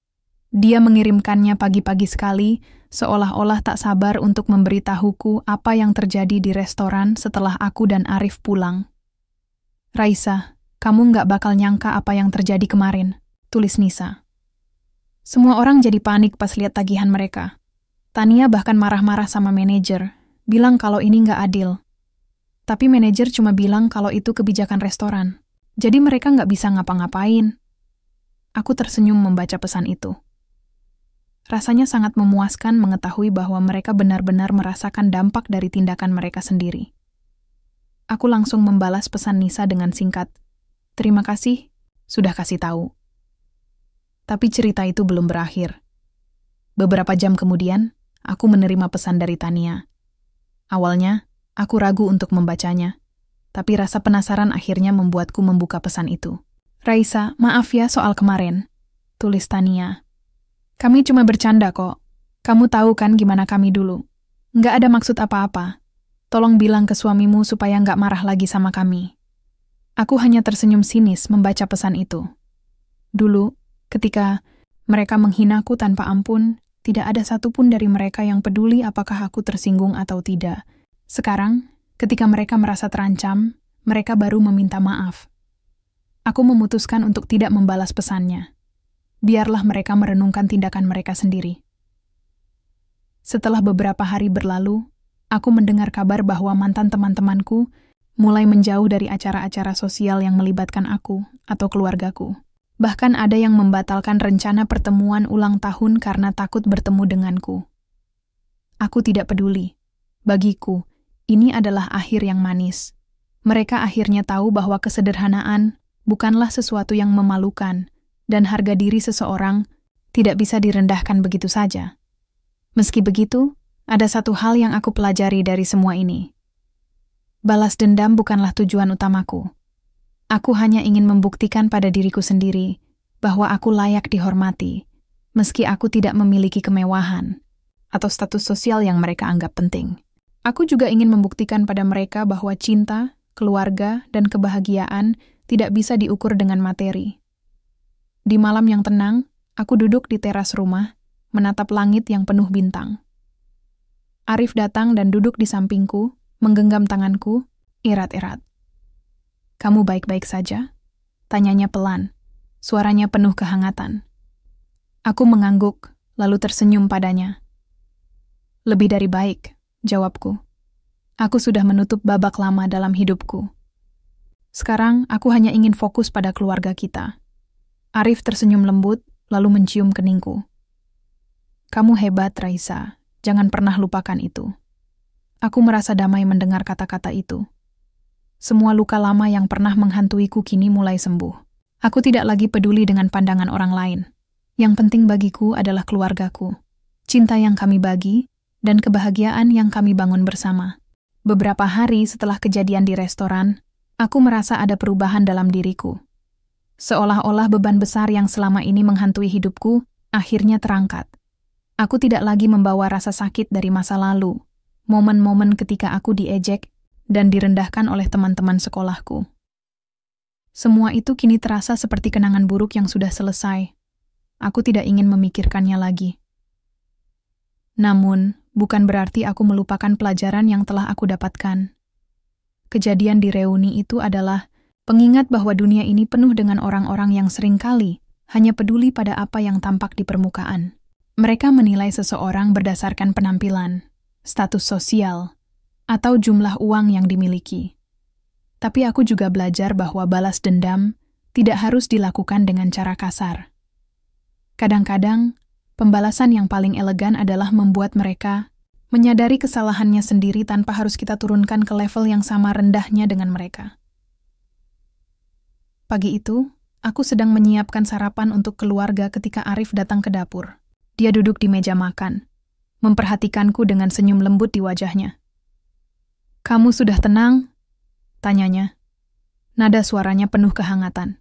[SPEAKER 1] Dia mengirimkannya pagi-pagi sekali, seolah-olah tak sabar untuk memberitahuku apa yang terjadi di restoran setelah aku dan Arif pulang. Raisa, kamu nggak bakal nyangka apa yang terjadi kemarin, tulis Nisa. Semua orang jadi panik pas lihat tagihan mereka. Tania bahkan marah-marah sama manajer, bilang kalau ini nggak adil. Tapi manajer cuma bilang kalau itu kebijakan restoran. Jadi mereka nggak bisa ngapa-ngapain. Aku tersenyum membaca pesan itu. Rasanya sangat memuaskan mengetahui bahwa mereka benar-benar merasakan dampak dari tindakan mereka sendiri. Aku langsung membalas pesan Nisa dengan singkat. Terima kasih, sudah kasih tahu. Tapi cerita itu belum berakhir. Beberapa jam kemudian, aku menerima pesan dari Tania. Awalnya, aku ragu untuk membacanya, tapi rasa penasaran akhirnya membuatku membuka pesan itu. Raisa, maaf ya soal kemarin, tulis Tania. Kami cuma bercanda kok. Kamu tahu kan gimana kami dulu. Nggak ada maksud apa-apa. Tolong bilang ke suamimu supaya nggak marah lagi sama kami. Aku hanya tersenyum sinis membaca pesan itu. Dulu, ketika mereka menghinaku tanpa ampun, tidak ada satupun dari mereka yang peduli apakah aku tersinggung atau tidak. Sekarang, ketika mereka merasa terancam, mereka baru meminta maaf. Aku memutuskan untuk tidak membalas pesannya. Biarlah mereka merenungkan tindakan mereka sendiri. Setelah beberapa hari berlalu, aku mendengar kabar bahwa mantan teman-temanku mulai menjauh dari acara-acara sosial yang melibatkan aku atau keluargaku. Bahkan ada yang membatalkan rencana pertemuan ulang tahun karena takut bertemu denganku. Aku tidak peduli. Bagiku, ini adalah akhir yang manis. Mereka akhirnya tahu bahwa kesederhanaan bukanlah sesuatu yang memalukan, dan harga diri seseorang tidak bisa direndahkan begitu saja. Meski begitu, ada satu hal yang aku pelajari dari semua ini. Balas dendam bukanlah tujuan utamaku. Aku hanya ingin membuktikan pada diriku sendiri bahwa aku layak dihormati, meski aku tidak memiliki kemewahan atau status sosial yang mereka anggap penting. Aku juga ingin membuktikan pada mereka bahwa cinta, keluarga, dan kebahagiaan tidak bisa diukur dengan materi. Di malam yang tenang, aku duduk di teras rumah, menatap langit yang penuh bintang. Arif datang dan duduk di sampingku, menggenggam tanganku, erat-erat. Kamu baik-baik saja? Tanyanya pelan, suaranya penuh kehangatan. Aku mengangguk, lalu tersenyum padanya. Lebih dari baik, jawabku. Aku sudah menutup babak lama dalam hidupku. Sekarang, aku hanya ingin fokus pada keluarga kita. Arif tersenyum lembut, lalu mencium keningku. Kamu hebat, Raisa. Jangan pernah lupakan itu. Aku merasa damai mendengar kata-kata itu. Semua luka lama yang pernah menghantuiku kini mulai sembuh. Aku tidak lagi peduli dengan pandangan orang lain. Yang penting bagiku adalah keluargaku, cinta yang kami bagi, dan kebahagiaan yang kami bangun bersama. Beberapa hari setelah kejadian di restoran, aku merasa ada perubahan dalam diriku. Seolah-olah beban besar yang selama ini menghantui hidupku akhirnya terangkat. Aku tidak lagi membawa rasa sakit dari masa lalu, momen-momen ketika aku diejek dan direndahkan oleh teman-teman sekolahku. Semua itu kini terasa seperti kenangan buruk yang sudah selesai. Aku tidak ingin memikirkannya lagi. Namun, bukan berarti aku melupakan pelajaran yang telah aku dapatkan. Kejadian di reuni itu adalah pengingat bahwa dunia ini penuh dengan orang-orang yang seringkali hanya peduli pada apa yang tampak di permukaan. Mereka menilai seseorang berdasarkan penampilan, status sosial, atau jumlah uang yang dimiliki. Tapi aku juga belajar bahwa balas dendam tidak harus dilakukan dengan cara kasar. Kadang-kadang, pembalasan yang paling elegan adalah membuat mereka menyadari kesalahannya sendiri tanpa harus kita turunkan ke level yang sama rendahnya dengan mereka. Pagi itu, aku sedang menyiapkan sarapan untuk keluarga ketika Arif datang ke dapur. Dia duduk di meja makan, memperhatikanku dengan senyum lembut di wajahnya. "Kamu sudah tenang?" tanyanya. Nada suaranya penuh kehangatan.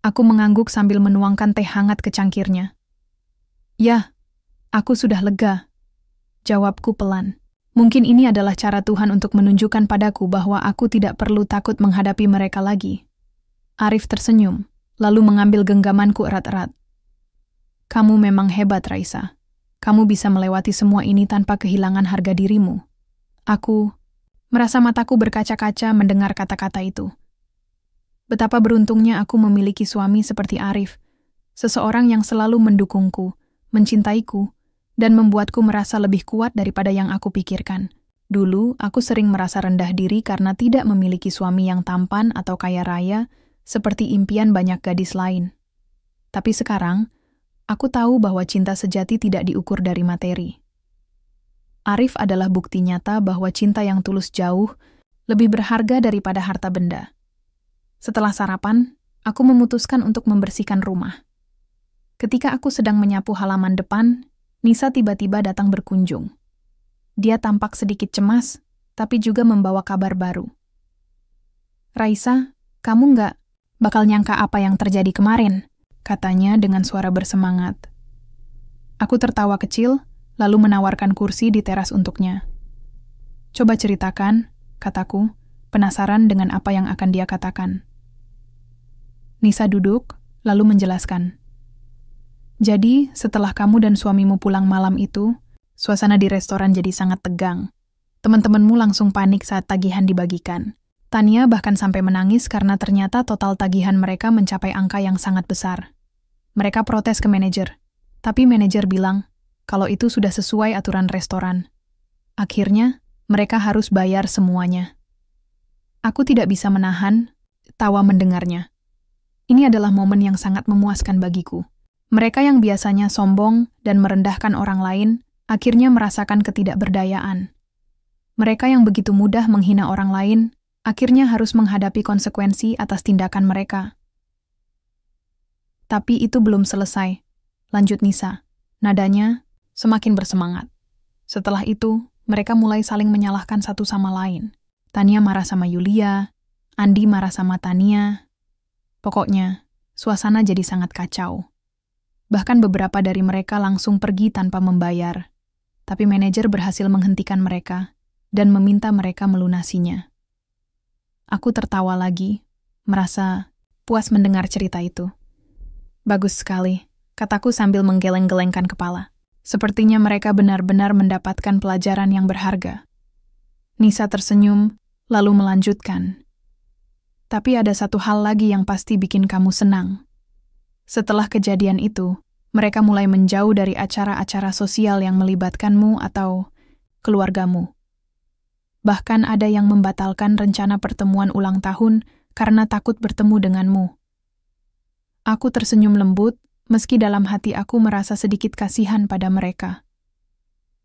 [SPEAKER 1] Aku mengangguk sambil menuangkan teh hangat ke cangkirnya. "Ya, aku sudah lega," jawabku pelan. Mungkin ini adalah cara Tuhan untuk menunjukkan padaku bahwa aku tidak perlu takut menghadapi mereka lagi. Arif tersenyum, lalu mengambil genggamanku erat-erat. "Kamu memang hebat, Raisa. Kamu bisa melewati semua ini tanpa kehilangan harga dirimu." Aku merasa mataku berkaca-kaca mendengar kata-kata itu. Betapa beruntungnya aku memiliki suami seperti Arif, seseorang yang selalu mendukungku, mencintaiku, dan membuatku merasa lebih kuat daripada yang aku pikirkan. Dulu, aku sering merasa rendah diri karena tidak memiliki suami yang tampan atau kaya raya, seperti impian banyak gadis lain. Tapi sekarang, aku tahu bahwa cinta sejati tidak diukur dari materi. Arif adalah bukti nyata bahwa cinta yang tulus jauh lebih berharga daripada harta benda. Setelah sarapan, aku memutuskan untuk membersihkan rumah. Ketika aku sedang menyapu halaman depan, Nisa tiba-tiba datang berkunjung. Dia tampak sedikit cemas, tapi juga membawa kabar baru. "Raisa, kamu nggak bakal nyangka apa yang terjadi kemarin," katanya dengan suara bersemangat. Aku tertawa kecil, lalu menawarkan kursi di teras untuknya. "Coba ceritakan," kataku, penasaran dengan apa yang akan dia katakan. Nisa duduk, lalu menjelaskan. "Jadi, setelah kamu dan suamimu pulang malam itu, suasana di restoran jadi sangat tegang. Teman-temanmu langsung panik saat tagihan dibagikan. Tania bahkan sampai menangis karena ternyata total tagihan mereka mencapai angka yang sangat besar. Mereka protes ke manajer, tapi manajer bilang kalau itu sudah sesuai aturan restoran. Akhirnya, mereka harus bayar semuanya." Aku tidak bisa menahan tawa mendengarnya. Ini adalah momen yang sangat memuaskan bagiku. Mereka yang biasanya sombong dan merendahkan orang lain, akhirnya merasakan ketidakberdayaan. Mereka yang begitu mudah menghina orang lain, akhirnya harus menghadapi konsekuensi atas tindakan mereka. "Tapi itu belum selesai," lanjut Nisa. Nadanya semakin bersemangat. Setelah itu, mereka mulai saling menyalahkan satu sama lain. Tania marah sama Yulia, Andi marah sama Tania. Pokoknya, suasana jadi sangat kacau. Bahkan beberapa dari mereka langsung pergi tanpa membayar. Tapi manajer berhasil menghentikan mereka dan meminta mereka melunasinya. Aku tertawa lagi, merasa puas mendengar cerita itu. "Bagus sekali," kataku sambil menggeleng-gelengkan kepala. Sepertinya mereka benar-benar mendapatkan pelajaran yang berharga. Nisa tersenyum, lalu melanjutkan. "Tapi ada satu hal lagi yang pasti bikin kamu senang. Setelah kejadian itu, mereka mulai menjauh dari acara-acara sosial yang melibatkanmu atau keluargamu. Bahkan ada yang membatalkan rencana pertemuan ulang tahun karena takut bertemu denganmu." Aku tersenyum lembut, meski dalam hati aku merasa sedikit kasihan pada mereka.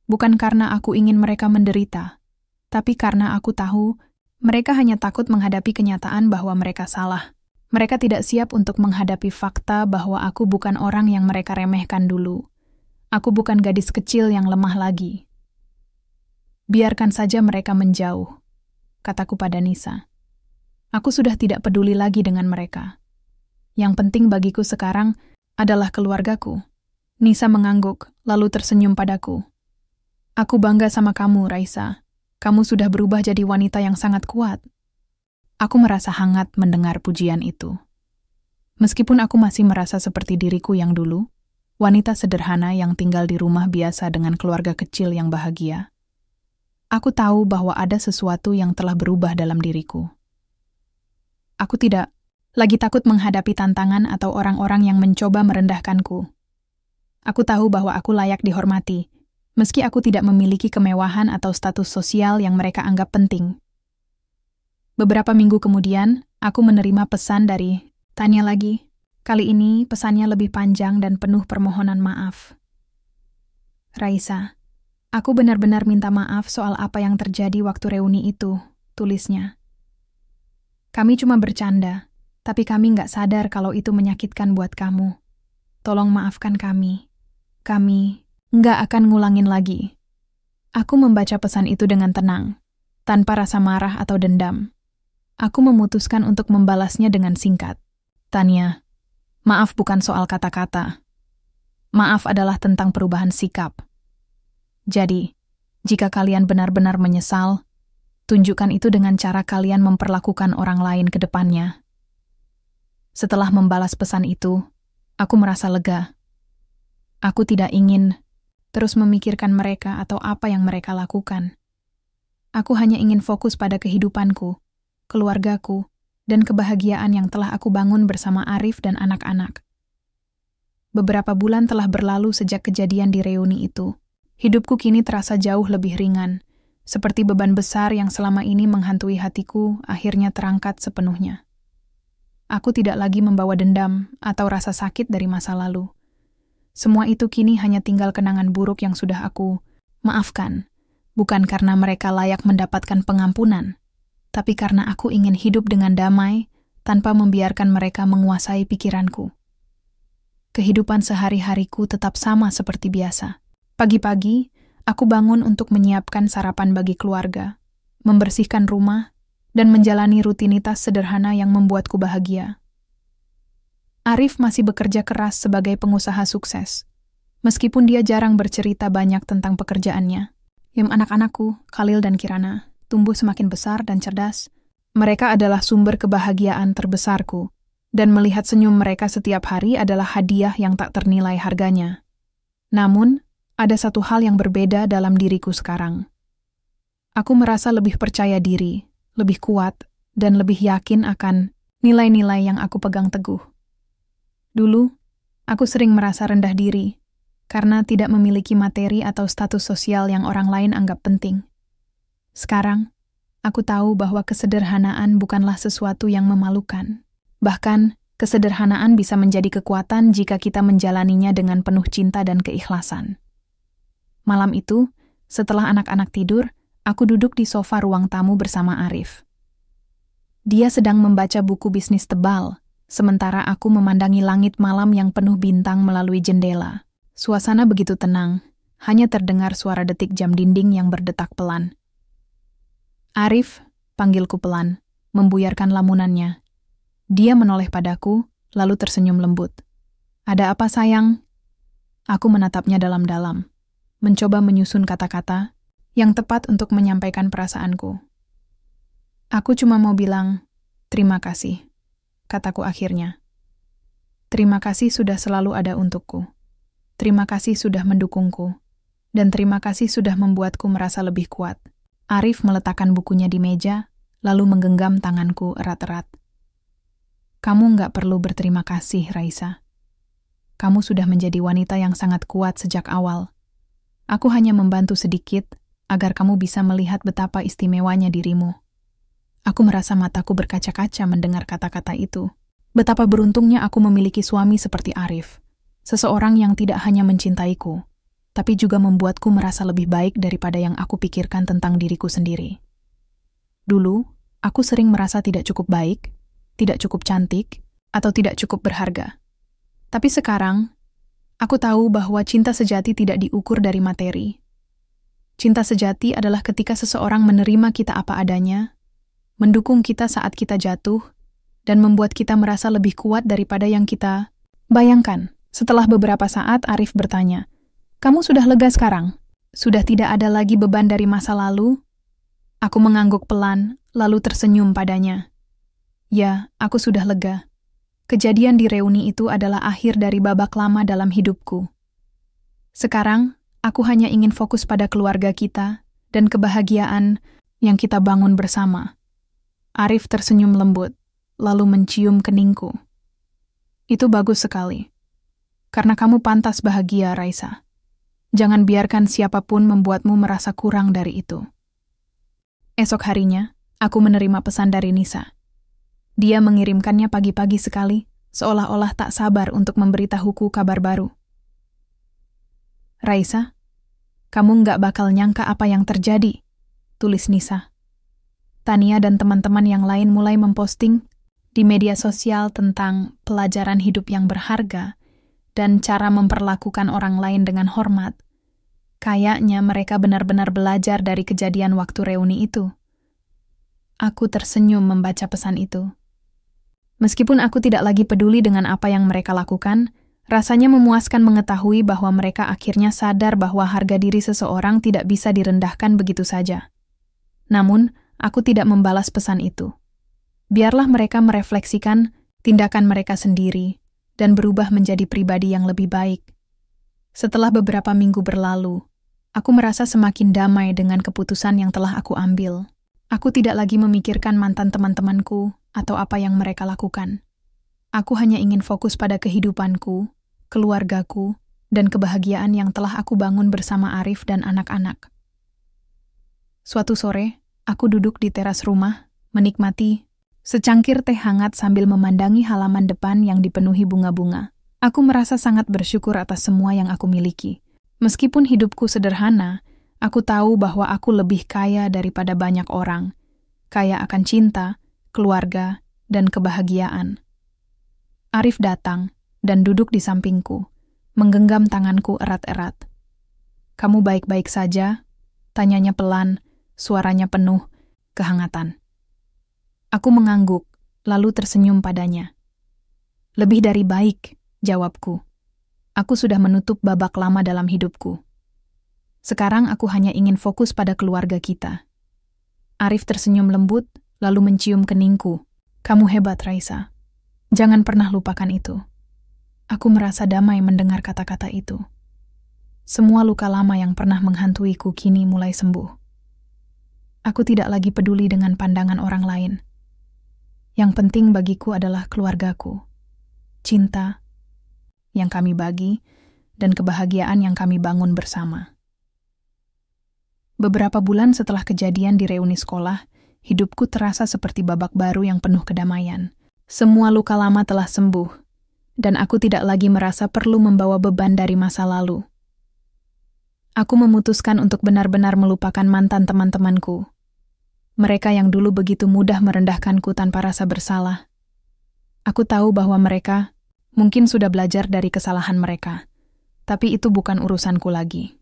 [SPEAKER 1] Bukan karena aku ingin mereka menderita, tapi karena aku tahu mereka hanya takut menghadapi kenyataan bahwa mereka salah. Mereka tidak siap untuk menghadapi fakta bahwa aku bukan orang yang mereka remehkan dulu. Aku bukan gadis kecil yang lemah lagi. "Biarkan saja mereka menjauh," kataku pada Nisa. "Aku sudah tidak peduli lagi dengan mereka. Yang penting bagiku sekarang adalah keluargaku." Nisa mengangguk, lalu tersenyum padaku. "Aku bangga sama kamu, Raisa. Kamu sudah berubah jadi wanita yang sangat kuat." Aku merasa hangat mendengar pujian itu. Meskipun aku masih merasa seperti diriku yang dulu, wanita sederhana yang tinggal di rumah biasa dengan keluarga kecil yang bahagia, aku tahu bahwa ada sesuatu yang telah berubah dalam diriku. Aku tidak lagi takut menghadapi tantangan atau orang-orang yang mencoba merendahkanku. Aku tahu bahwa aku layak dihormati, meski aku tidak memiliki kemewahan atau status sosial yang mereka anggap penting. Beberapa minggu kemudian, aku menerima pesan dari Tania lagi. Kali ini pesannya lebih panjang dan penuh permohonan maaf. "Raisa, aku benar-benar minta maaf soal apa yang terjadi waktu reuni itu," tulisnya. "Kami cuma bercanda, tapi kami nggak sadar kalau itu menyakitkan buat kamu. Tolong maafkan kami. Kami nggak akan ngulangin lagi." Aku membaca pesan itu dengan tenang, tanpa rasa marah atau dendam. Aku memutuskan untuk membalasnya dengan singkat. "Tania, maaf bukan soal kata-kata. Maaf adalah tentang perubahan sikap. Jadi, jika kalian benar-benar menyesal, tunjukkan itu dengan cara kalian memperlakukan orang lain ke depannya." Setelah membalas pesan itu, aku merasa lega. Aku tidak ingin terus memikirkan mereka atau apa yang mereka lakukan. Aku hanya ingin fokus pada kehidupanku, keluargaku, dan kebahagiaan yang telah aku bangun bersama Arif dan anak-anak. Beberapa bulan telah berlalu sejak kejadian di reuni itu. Hidupku kini terasa jauh lebih ringan, seperti beban besar yang selama ini menghantui hatiku akhirnya terangkat sepenuhnya. Aku tidak lagi membawa dendam atau rasa sakit dari masa lalu. Semua itu kini hanya tinggal kenangan buruk yang sudah aku maafkan, bukan karena mereka layak mendapatkan pengampunan, tapi karena aku ingin hidup dengan damai tanpa membiarkan mereka menguasai pikiranku. Kehidupan sehari-hariku tetap sama seperti biasa. Pagi-pagi, aku bangun untuk menyiapkan sarapan bagi keluarga, membersihkan rumah, dan menjalani rutinitas sederhana yang membuatku bahagia. Arif masih bekerja keras sebagai pengusaha sukses. Meskipun dia jarang bercerita banyak tentang pekerjaannya. Anak-anakku, Khalil dan Kirana, tumbuh semakin besar dan cerdas. Mereka adalah sumber kebahagiaan terbesarku, dan melihat senyum mereka setiap hari adalah hadiah yang tak ternilai harganya. Namun, ada satu hal yang berbeda dalam diriku sekarang. Aku merasa lebih percaya diri, lebih kuat, dan lebih yakin akan nilai-nilai yang aku pegang teguh. Dulu, aku sering merasa rendah diri, karena tidak memiliki materi atau status sosial yang orang lain anggap penting. Sekarang, aku tahu bahwa kesederhanaan bukanlah sesuatu yang memalukan. Bahkan, kesederhanaan bisa menjadi kekuatan jika kita menjalaninya dengan penuh cinta dan keikhlasan. Malam itu, setelah anak-anak tidur, aku duduk di sofa ruang tamu bersama Arif. Dia sedang membaca buku bisnis tebal, sementara aku memandangi langit malam yang penuh bintang melalui jendela. Suasana begitu tenang, hanya terdengar suara detik jam dinding yang berdetak pelan. Arif, panggilku pelan, membuyarkan lamunannya. Dia menoleh padaku, lalu tersenyum lembut. Ada apa sayang? Aku menatapnya dalam-dalam, mencoba menyusun kata-kata yang tepat untuk menyampaikan perasaanku. Aku cuma mau bilang, terima kasih, kataku akhirnya. Terima kasih sudah selalu ada untukku. Terima kasih sudah mendukungku, dan terima kasih sudah membuatku merasa lebih kuat. Arif meletakkan bukunya di meja, lalu menggenggam tanganku erat-erat. Kamu nggak perlu berterima kasih, Raisa. Kamu sudah menjadi wanita yang sangat kuat sejak awal. Aku hanya membantu sedikit, agar kamu bisa melihat betapa istimewanya dirimu. Aku merasa mataku berkaca-kaca mendengar kata-kata itu. Betapa beruntungnya aku memiliki suami seperti Arif. Seseorang yang tidak hanya mencintaiku, tapi juga membuatku merasa lebih baik daripada yang aku pikirkan tentang diriku sendiri. Dulu, aku sering merasa tidak cukup baik, tidak cukup cantik, atau tidak cukup berharga. Tapi sekarang, aku tahu bahwa cinta sejati tidak diukur dari materi. Cinta sejati adalah ketika seseorang menerima kita apa adanya, mendukung kita saat kita jatuh, dan membuat kita merasa lebih kuat daripada yang kita bayangkan. Setelah beberapa saat, Arif bertanya, "Kamu sudah lega sekarang? Sudah tidak ada lagi beban dari masa lalu?" Aku mengangguk pelan, lalu tersenyum padanya. Ya, aku sudah lega. Kejadian di reuni itu adalah akhir dari babak lama dalam hidupku. Sekarang, aku hanya ingin fokus pada keluarga kita dan kebahagiaan yang kita bangun bersama. Arif tersenyum lembut, lalu mencium keningku. Itu bagus sekali. Karena kamu pantas bahagia, Raisa. Jangan biarkan siapapun membuatmu merasa kurang dari itu. Esok harinya, aku menerima pesan dari Nisa. Dia mengirimkannya pagi-pagi sekali, seolah-olah tak sabar untuk memberitahuku kabar baru. Raisa, kamu nggak bakal nyangka apa yang terjadi, tulis Nisa. Tania dan teman-teman yang lain mulai memposting di media sosial tentang pelajaran hidup yang berharga dan cara memperlakukan orang lain dengan hormat. Kayaknya mereka benar-benar belajar dari kejadian waktu reuni itu. Aku tersenyum membaca pesan itu. Meskipun aku tidak lagi peduli dengan apa yang mereka lakukan, rasanya memuaskan mengetahui bahwa mereka akhirnya sadar bahwa harga diri seseorang tidak bisa direndahkan begitu saja. Namun, aku tidak membalas pesan itu. Biarlah mereka merefleksikan tindakan mereka sendiri dan berubah menjadi pribadi yang lebih baik. Setelah beberapa minggu berlalu, aku merasa semakin damai dengan keputusan yang telah aku ambil. Aku tidak lagi memikirkan mantan teman-temanku atau apa yang mereka lakukan. Aku hanya ingin fokus pada kehidupanku, keluargaku, dan kebahagiaan yang telah aku bangun bersama Arif dan anak-anak. Suatu sore, aku duduk di teras rumah, menikmati secangkir teh hangat sambil memandangi halaman depan yang dipenuhi bunga-bunga. Aku merasa sangat bersyukur atas semua yang aku miliki. Meskipun hidupku sederhana, aku tahu bahwa aku lebih kaya daripada banyak orang. kaya akan cinta, keluarga, dan kebahagiaan. Arif datang dan duduk di sampingku, menggenggam tanganku erat-erat. "Kamu baik-baik saja?" Tanyanya pelan, suaranya penuh kehangatan. Aku mengangguk, lalu tersenyum padanya. "Lebih dari baik," jawabku. "Aku sudah menutup babak lama dalam hidupku. Sekarang aku hanya ingin fokus pada keluarga kita." Arif tersenyum lembut, lalu mencium keningku. "Kamu hebat, Raisa. Jangan pernah lupakan itu." Aku merasa damai mendengar kata-kata itu. Semua luka lama yang pernah menghantuiku kini mulai sembuh. Aku tidak lagi peduli dengan pandangan orang lain. Yang penting bagiku adalah keluargaku, cinta yang kami bagi, dan kebahagiaan yang kami bangun bersama. Beberapa bulan setelah kejadian di reuni sekolah, hidupku terasa seperti babak baru yang penuh kedamaian. Semua luka lama telah sembuh, dan aku tidak lagi merasa perlu membawa beban dari masa lalu. Aku memutuskan untuk benar-benar melupakan mantan teman-temanku. Mereka yang dulu begitu mudah merendahkanku tanpa rasa bersalah. Aku tahu bahwa mereka mungkin sudah belajar dari kesalahan mereka, tapi itu bukan urusanku lagi.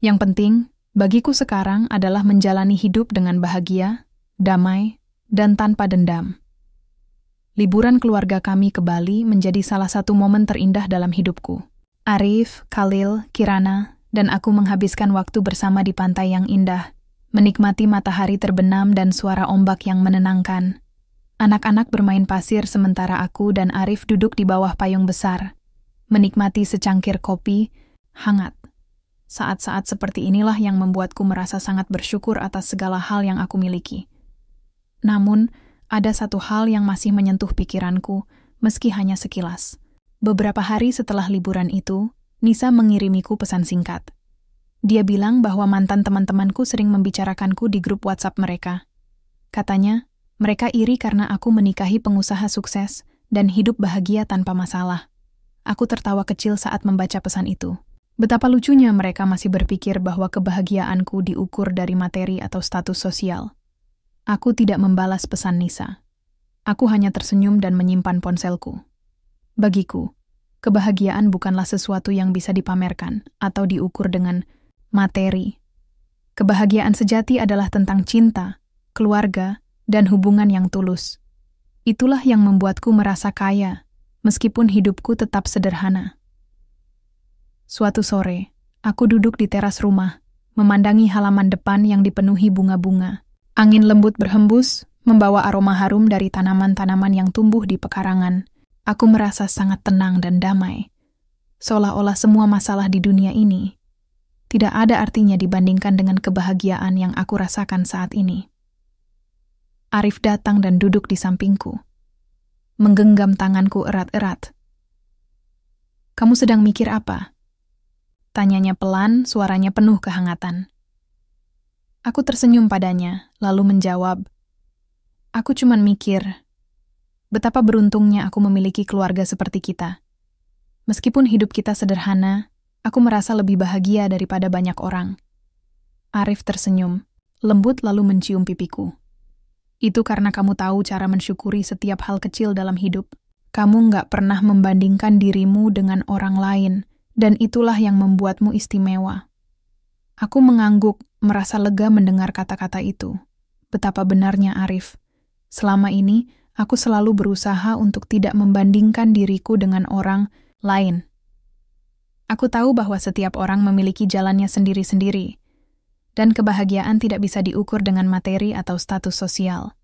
[SPEAKER 1] Yang penting, bagiku sekarang adalah menjalani hidup dengan bahagia, damai, dan tanpa dendam. Liburan keluarga kami ke Bali menjadi salah satu momen terindah dalam hidupku. Arif, Khalil, Kirana, dan aku menghabiskan waktu bersama di pantai yang indah, menikmati matahari terbenam dan suara ombak yang menenangkan. Anak-anak bermain pasir sementara aku dan Arif duduk di bawah payung besar, menikmati secangkir kopi hangat. Saat-saat seperti inilah yang membuatku merasa sangat bersyukur atas segala hal yang aku miliki. Namun, ada satu hal yang masih menyentuh pikiranku, meski hanya sekilas. Beberapa hari setelah liburan itu, Nisa mengirimiku pesan singkat. Dia bilang bahwa mantan teman-temanku sering membicarakanku di grup WhatsApp mereka. Katanya, mereka iri karena aku menikahi pengusaha sukses dan hidup bahagia tanpa masalah. Aku tertawa kecil saat membaca pesan itu. Betapa lucunya mereka masih berpikir bahwa kebahagiaanku diukur dari materi atau status sosial. Aku tidak membalas pesan Nisa. Aku hanya tersenyum dan menyimpan ponselku. Bagiku, kebahagiaan bukanlah sesuatu yang bisa dipamerkan atau diukur dengan materi. Kebahagiaan sejati adalah tentang cinta, keluarga, dan hubungan yang tulus. Itulah yang membuatku merasa kaya, meskipun hidupku tetap sederhana. Suatu sore, aku duduk di teras rumah, memandangi halaman depan yang dipenuhi bunga-bunga. Angin lembut berhembus, membawa aroma harum dari tanaman-tanaman yang tumbuh di pekarangan. Aku merasa sangat tenang dan damai, seolah-olah semua masalah di dunia ini tidak ada artinya dibandingkan dengan kebahagiaan yang aku rasakan saat ini. Arif datang dan duduk di sampingku, menggenggam tanganku erat-erat. "Kamu sedang mikir apa?" Tanyanya pelan, suaranya penuh kehangatan. Aku tersenyum padanya, lalu menjawab, "Aku cuman mikir, betapa beruntungnya aku memiliki keluarga seperti kita. Meskipun hidup kita sederhana, aku merasa lebih bahagia daripada banyak orang." Arif tersenyum, lembut lalu mencium pipiku. "Itu karena kamu tahu cara mensyukuri setiap hal kecil dalam hidup. Kamu nggak pernah membandingkan dirimu dengan orang lain, dan itulah yang membuatmu istimewa." Aku mengangguk, merasa lega mendengar kata-kata itu. Betapa benarnya Arif. Selama ini, aku selalu berusaha untuk tidak membandingkan diriku dengan orang lain. Aku tahu bahwa setiap orang memiliki jalannya sendiri-sendiri, dan kebahagiaan tidak bisa diukur dengan materi atau status sosial.